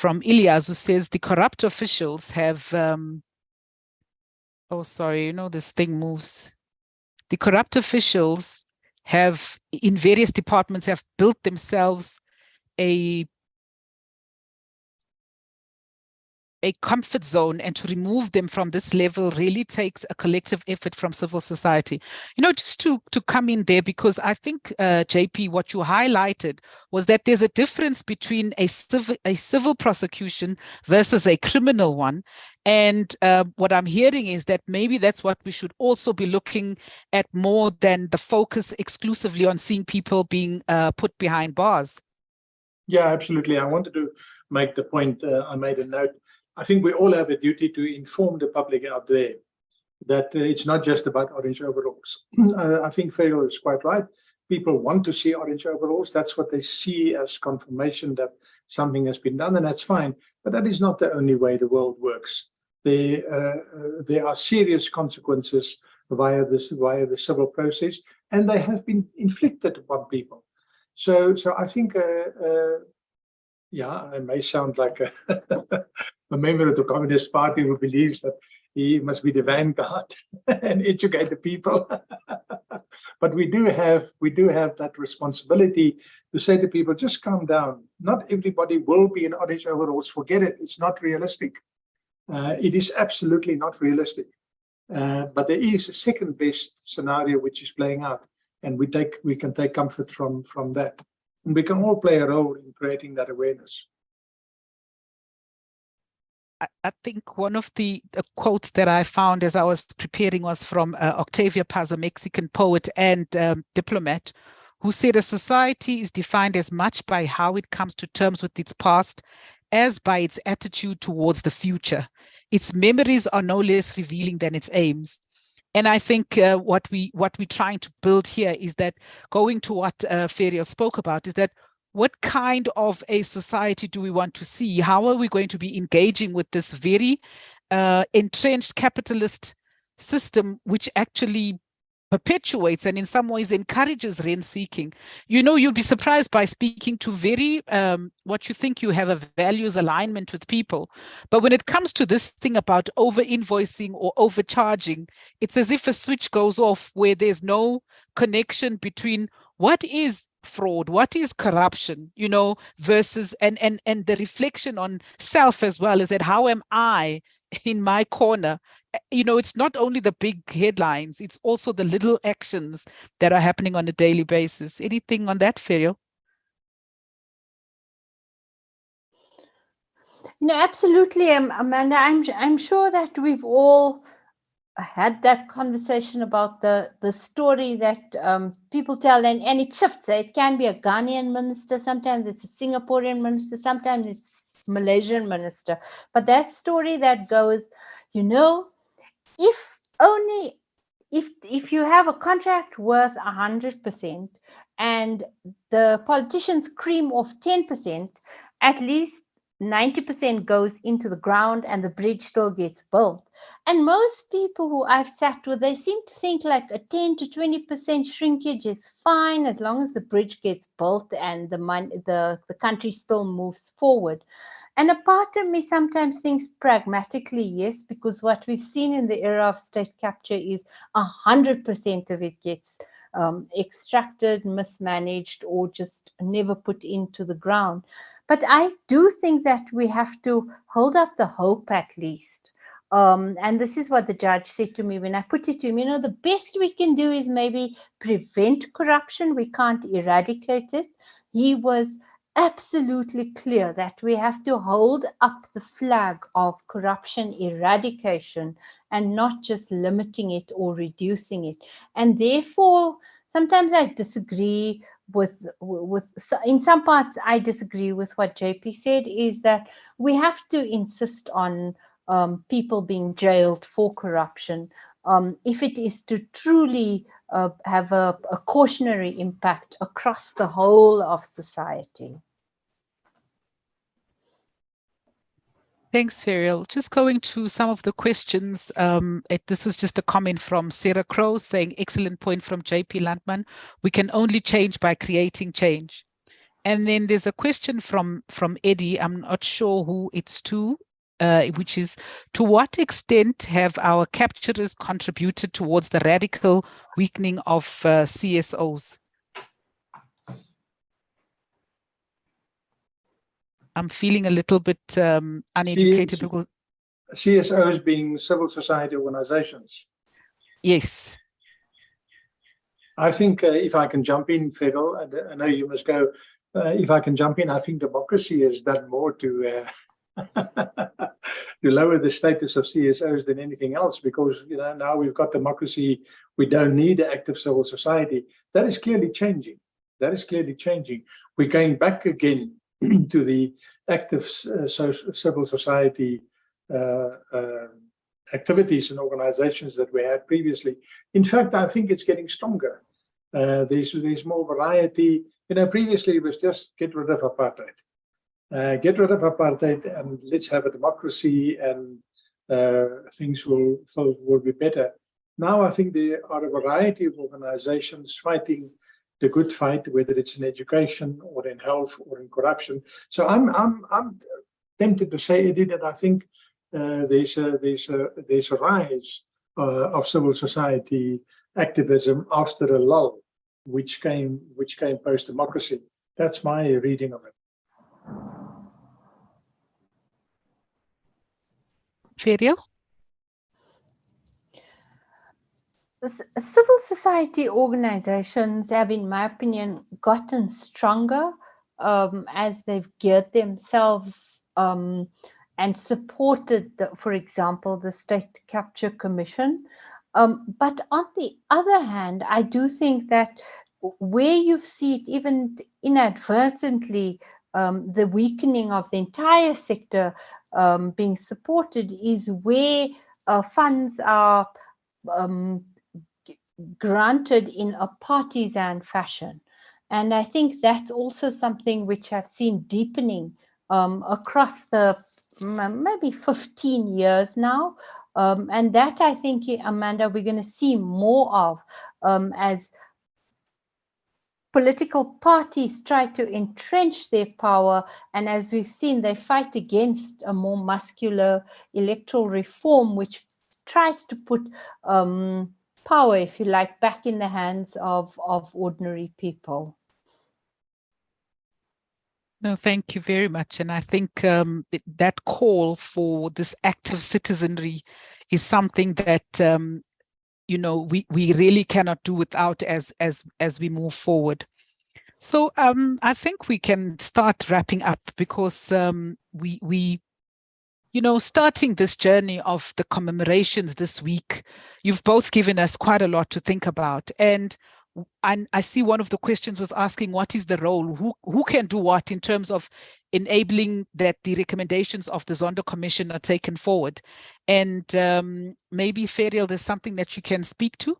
Ilyas, who says, the corrupt officials have, oh, sorry, this thing moves. The corrupt officials have, in various departments, have built themselves a comfort zone, and to remove them from this level really takes a collective effort from civil society. Just to come in there, because I think, JP, what you highlighted was that there's a difference between a civil prosecution versus a criminal one. And what I'm hearing is that maybe that's what we should also be looking at, more than the focus exclusively on seeing people being put behind bars. Yeah, absolutely. I wanted to make the point, I made a note. I think we all have a duty to inform the public out there that it's not just about orange overalls. I think Ferial is quite right. People want to see orange overalls. That's what they see as confirmation that something has been done, and that's fine. But that is not the only way the world works. There are serious consequences via the civil process, and they have been inflicted upon people. So I think, yeah, I may sound like a member of the Communist Party who believes that he must be the vanguard and educate the people. But we do have that responsibility to say to people, just calm down. Not everybody will be in orange overalls. Forget it. It's not realistic. It is absolutely not realistic. But there is a second best scenario which is playing out, and we can take comfort from that. And we can all play a role in creating that awareness. I think one of the quotes that I found as I was preparing was from Octavio Paz, a Mexican poet and diplomat, who said a society is defined as much by how it comes to terms with its past as by its attitude towards the future. Its memories are no less revealing than its aims. And I think what we're trying to build here is that, going to what Ferial spoke about, is that what kind of a society do we want to see? How are we going to be engaging with this very entrenched capitalist system, which actually perpetuates and in some ways encourages rent seeking? You know, you'll be surprised by speaking to very what you think you have a values alignment with people, but when it comes to this thing about over invoicing or overcharging, it's as if a switch goes off where there's no connection between what is fraud, what is corruption, you know, versus and the reflection on self as well, is that how am I in my corner? You know, it's not only the big headlines, it's also the little actions that are happening on a daily basis. Anything on that, Ferial? No, absolutely, Amanda. I'm sure that we've all had that conversation about the story that people tell, and it shifts. It can be a Ghanaian minister, sometimes it's a Singaporean minister, sometimes it's Malaysian minister. But that story that goes, you know, if you have a contract worth 100% and the politicians cream off 10%, at least 90% goes into the ground and the bridge still gets built. And most people who I've sat with, they seem to think like a 10 to 20% shrinkage is fine as long as the bridge gets built and the country still moves forward. And a part of me sometimes thinks pragmatically, yes, because what we've seen in the era of state capture is 100% of it gets extracted, mismanaged, or just never put into the ground. But I do think that we have to hold up the hope at least. And this is what the judge said to me when I put it to him. You know, the best we can do is maybe prevent corruption. We can't eradicate it. He was absolutely clear that we have to hold up the flag of corruption eradication and not just limiting it or reducing it. And therefore, sometimes I disagree with in some parts I disagree with what JP said, is that we have to insist on people being jailed for corruption if it is to truly have a cautionary impact across the whole of society. Thanks, Ferial. Just going to some of the questions. This is just a comment from Sarah Crow saying, excellent point from JP Landman. We can only change by creating change. And then there's a question from Eddie. I'm not sure who it's to, which is, to what extent have our capturers contributed towards the radical weakening of CSOs? I'm feeling a little bit uneducated because CSOs being civil society organizations. Yes. I think if I can jump in, Ferial, I know you must go. If I can jump in, I think democracy has done more to to lower the status of CSOs than anything else, because you know now we've got democracy. We don't need an active civil society. That is clearly changing. That is clearly changing. We're going back again to the active civil society activities and organizations that we had previously. In fact, I think it's getting stronger. There's more variety. You know, previously it was just get rid of apartheid. Get rid of apartheid and let's have a democracy and things will be better. Now I think there are a variety of organizations fighting the good fight, whether it's in education or in health or in corruption. So I'm tempted to say, Eddie, that I think there's a rise of civil society activism after a lull, which came post democracy. That's my reading of it. Ferial? civil society organizations have, in my opinion, gotten stronger as they've geared themselves and supported, for example, the State Capture Commission. But on the other hand, I do think that where you see it even inadvertently, the weakening of the entire sector being supported is where funds are granted in a partisan fashion. And I think that's also something which I've seen deepening across the maybe 15 years now. And that, I think, Amanda, we're going to see more of as political parties try to entrench their power. And as we've seen, they fight against a more muscular electoral reform, which tries to put power, if you like, back in the hands of ordinary people. No, thank you very much. And I think that call for this active citizenry is something that you know, we really cannot do without as we move forward. So I think we can start wrapping up, because we you know, starting this journey of the commemorations this week, you've both given us quite a lot to think about. And I see one of the questions was asking, what is the role? Who can do what in terms of enabling that the recommendations of the Zondo Commission are taken forward? And maybe, Ferial, there's something that you can speak to?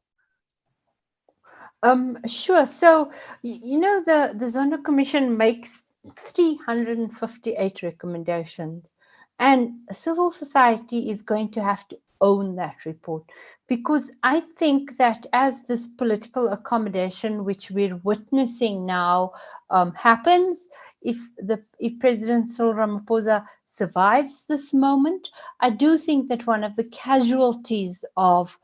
Sure. So, you know, the Zondo Commission makes 358 recommendations, and civil society is going to have to own that report, because I think that as this political accommodation which we're witnessing now happens, if President Cyril Ramaphosa survives this moment, I do think that one of the casualties of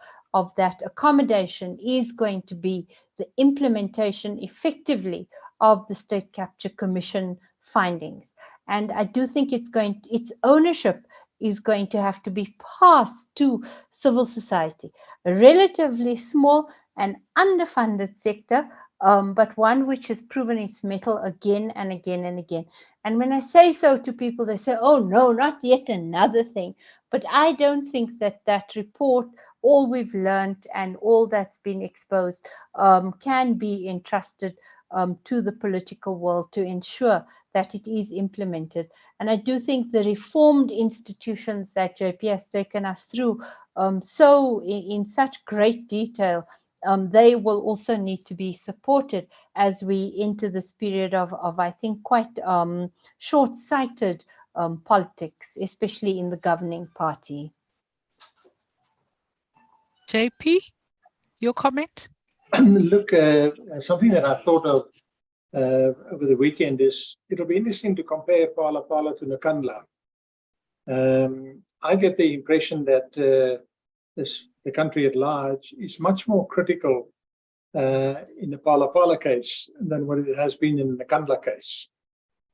that accommodation is going to be the implementation effectively of the State Capture Commission findings. And I do think its ownership is going to have to be passed to civil society, a relatively small and underfunded sector, but one which has proven its mettle again and again and again. And when I say so to people, they say, oh no, not yet another thing. But I don't think that report, all we've learned and all that's been exposed, can be entrusted to the political world to ensure that it is implemented. And I do think the reformed institutions that JP has taken us through so in such great detail, they will also need to be supported as we enter this period of I think, quite short-sighted politics, especially in the governing party. JP, your comment? Look, something that I thought of over the weekend is it'll be interesting to compare Phala Phala to Nkandla. I get the impression that the country at large is much more critical in the Phala Phala case than what it has been in the Nkandla case.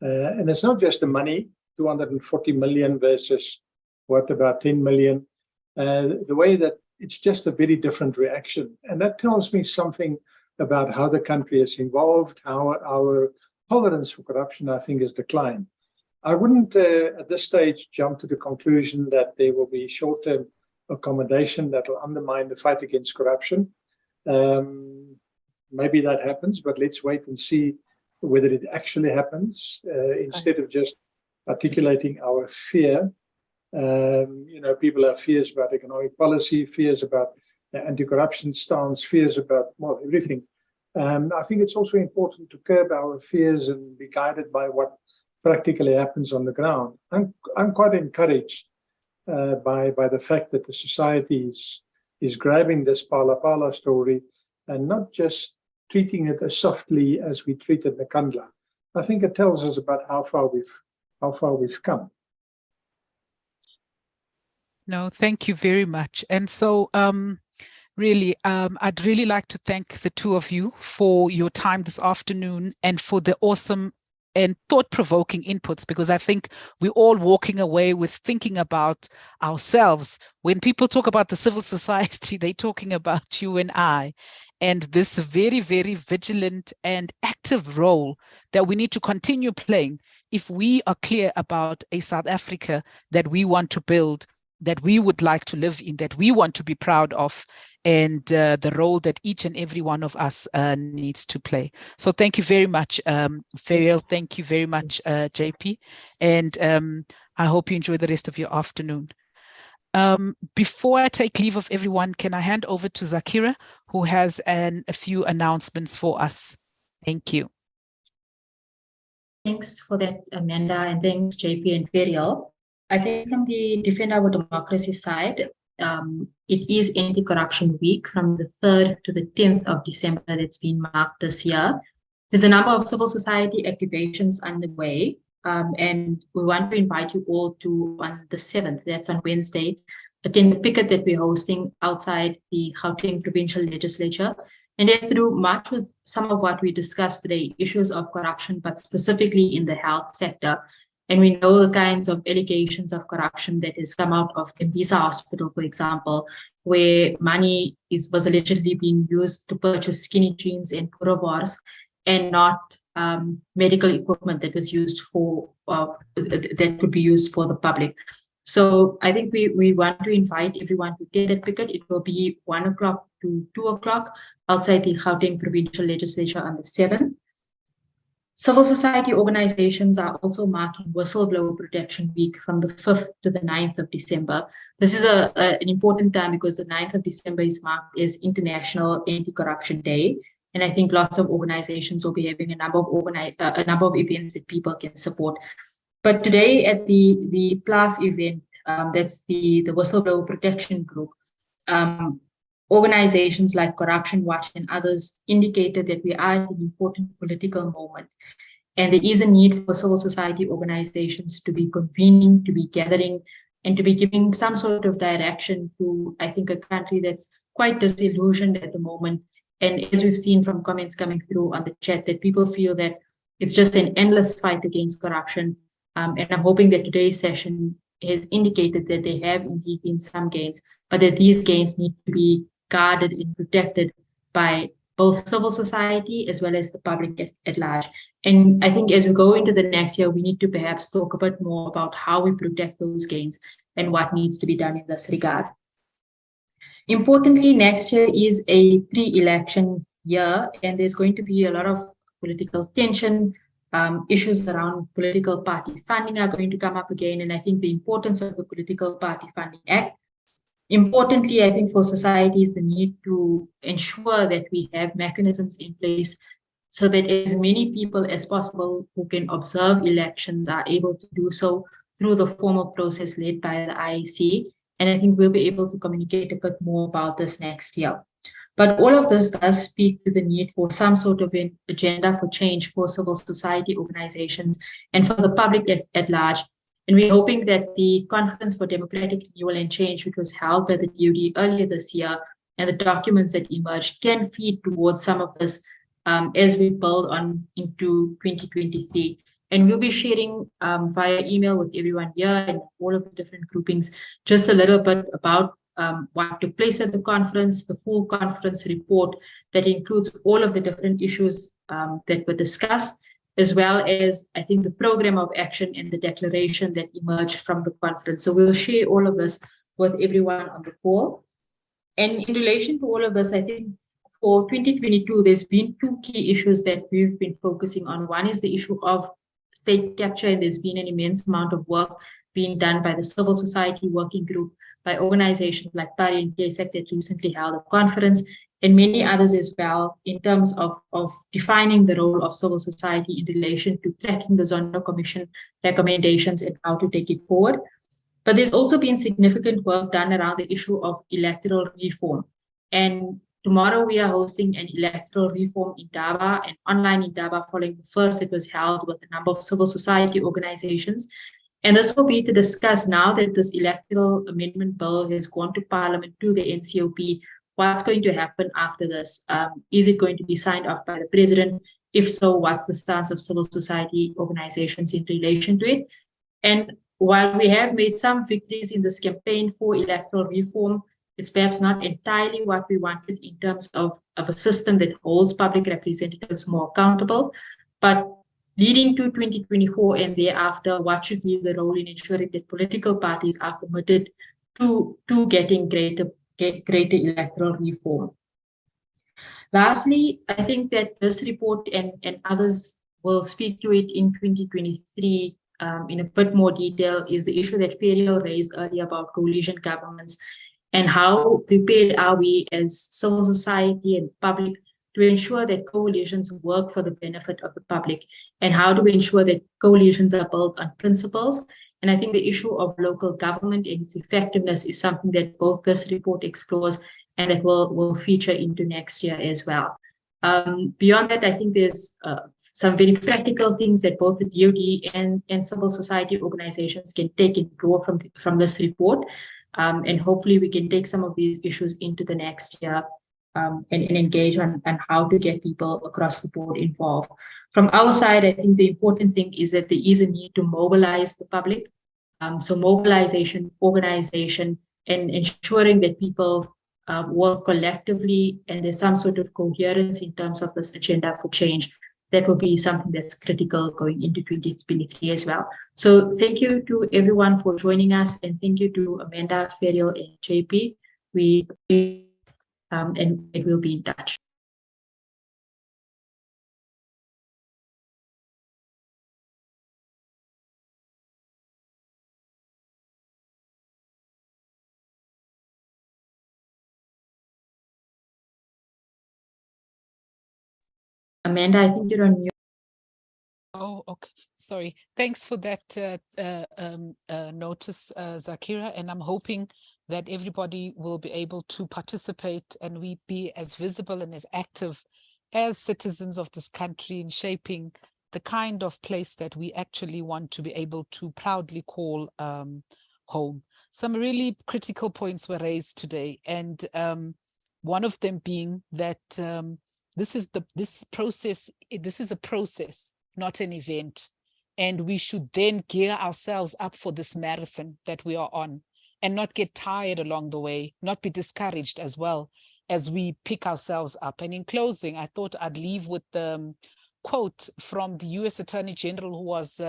And it's not just the money, 240 million versus what, about 10 million. The way that it's just a very different reaction. And that tells me something about how the country has evolved, how our tolerance for corruption, I think, has declined. I wouldn't, at this stage, jump to the conclusion that there will be short-term accommodation that will undermine the fight against corruption. Maybe that happens, but let's wait and see whether it actually happens, instead of just articulating our fear. You know, people have fears about economic policy, fears about anti-corruption stance, fears about, well, everything. I think it's also important to curb our fears and be guided by what practically happens on the ground. I'm quite encouraged by the fact that the society is grabbing this Phala Phala story and not just treating it as softly as we treated Nkandla. I think it tells us about how far we've come. No, thank you very much. And so really, I'd really like to thank the two of you for your time this afternoon and for the awesome and thought-provoking inputs, because I think we're all walking away with thinking about ourselves. When people talk about the civil society, they're talking about you and I, and this very, very vigilant and active role that we need to continue playing if we are clear about a South Africa that we want to build, that we would like to live in, that we want to be proud of, and the role that each and every one of us needs to play. So thank you very much, Ferial. Thank you very much, JP. And I hope you enjoy the rest of your afternoon. Before I take leave of everyone, can I hand over to Zakira, who has a few announcements for us? Thank you. Thanks for that, Amanda, and thanks, JP and Ferial. I think from the Defend Our Democracy side, it is Anti-Corruption Week from the 3rd to the 10th of December that's been marked this year. There's a number of civil society activations underway, and we want to invite you all to, on the 7th, that's on Wednesday, attend the picket that we're hosting outside the Gauteng Provincial Legislature. And it has to do much with some of what we discussed today, issues of corruption, but specifically in the health sector. And we know the kinds of allegations of corruption that has come out of Tembisa Hospital, for example, where money was allegedly being used to purchase skinny jeans and purabars, and not medical equipment that was used for that could be used for the public. So I think we want to invite everyone to take that picket. It will be 1 o'clock to 2 o'clock outside the Gauteng Provincial Legislature on the 7th. Civil society organizations are also marking Whistleblower Protection Week from the 5th to the 9th of December. This is an important time because the 9th of December is marked as International Anti-Corruption Day. And I think lots of organizations will be having a number of events that people can support. But today at the PLAF event, that's the Whistleblower Protection Group, organizations like Corruption Watch and others indicated that we are at an important political moment. And there is a need for civil society organizations to be convening, to be gathering, and to be giving some sort of direction to, I think, a country that's quite disillusioned at the moment. And as we've seen from comments coming through on the chat, that people feel that it's just an endless fight against corruption. And I'm hoping that today's session has indicated that there have indeed been some gains, but that these gains need to be guarded and protected by both civil society as well as the public at large. And I think as we go into the next year, we need to perhaps talk a bit more about how we protect those gains and what needs to be done in this regard. Importantly, next year is a pre-election year, and there's going to be a lot of political tension. Issues around political party funding are going to come up again, and I think the importance of the Political Party Funding Act. Importantly, I think for society is the need to ensure that we have mechanisms in place so that as many people as possible who can observe elections are able to do so through the formal process led by the IEC. And I think we'll be able to communicate a bit more about this next year. But all of this does speak to the need for some sort of an agenda for change for civil society organizations and for the public at large. And we're hoping that the Conference for Democratic Renewal and Change, which was held by the DoD earlier this year, and the documents that emerged can feed towards some of this as we build on into 2023. And we'll be sharing via email with everyone here and all of the different groupings, just a little bit about what took place at the conference, the full conference report that includes all of the different issues that were discussed, as well as, I think, the program of action and the declaration that emerged from the conference. So we'll share all of this with everyone on the call. And in relation to all of this, I think for 2022, there's been two key issues that we've been focusing on. One is the issue of state capture, and there's been an immense amount of work being done by the civil society working group, by organizations like PARI and PSEC that recently held a conference, and many others as well, in terms of defining the role of civil society in relation to tracking the Zondo Commission recommendations and how to take it forward. But there's also been significant work done around the issue of electoral reform. And tomorrow we are hosting an electoral reform indaba, an online indaba following the first that was held with a number of civil society organizations. And this will be to discuss, now that this electoral amendment bill has gone to Parliament, to the NCOP, what's going to happen after this? Is it going to be signed off by the President? If so, what's the stance of civil society organizations in relation to it? And while we have made some victories in this campaign for electoral reform, it's perhaps not entirely what we wanted in terms of a system that holds public representatives more accountable. But leading to 2024 and thereafter, what should be the role in ensuring that political parties are committed to getting greater electoral reform? Lastly, I think that this report and others will speak to it in 2023 in a bit more detail, is the issue that Ferial raised earlier about coalition governments, and how prepared are we as civil society and public to ensure that coalitions work for the benefit of the public, and how do we ensure that coalitions are built on principles. And I think the issue of local government and its effectiveness is something that both this report explores and that will feature into next year as well. Beyond that, I think there's some very practical things that both the DoD and civil society organizations can take and draw from this report. And hopefully we can take some of these issues into the next year and engage on how to get people across the board involved. From our side, I think the important thing is that there is a need to mobilize the public. So mobilization, organization, and ensuring that people work collectively and there's some sort of coherence in terms of this agenda for change. That will be something that's critical going into 2023 as well. So thank you to everyone for joining us, and thank you to Amanda, Ferial, and JP. And it will be in touch. Amanda, I think you're on mute. Oh, okay. Sorry. Thanks for that notice, Zakira. And I'm hoping that everybody will be able to participate and we be as visible and as active as citizens of this country in shaping the kind of place that we actually want to be able to proudly call home. Some really critical points were raised today, and one of them being that this is a process, not an event. And we should then gear ourselves up for this marathon that we are on and not get tired along the way, not be discouraged as well as we pick ourselves up. And in closing, I thought I'd leave with the quote from the US Attorney General, who was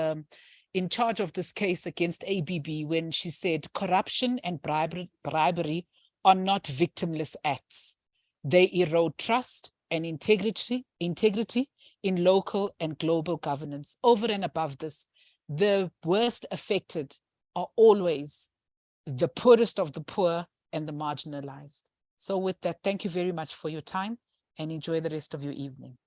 in charge of this case against ABB, when she said, "Corruption and bribery are not victimless acts. They erode trust and integrity in local and global governance. Over and above this, the worst affected are always the poorest of the poor and the marginalized." So with that, thank you very much for your time and enjoy the rest of your evening.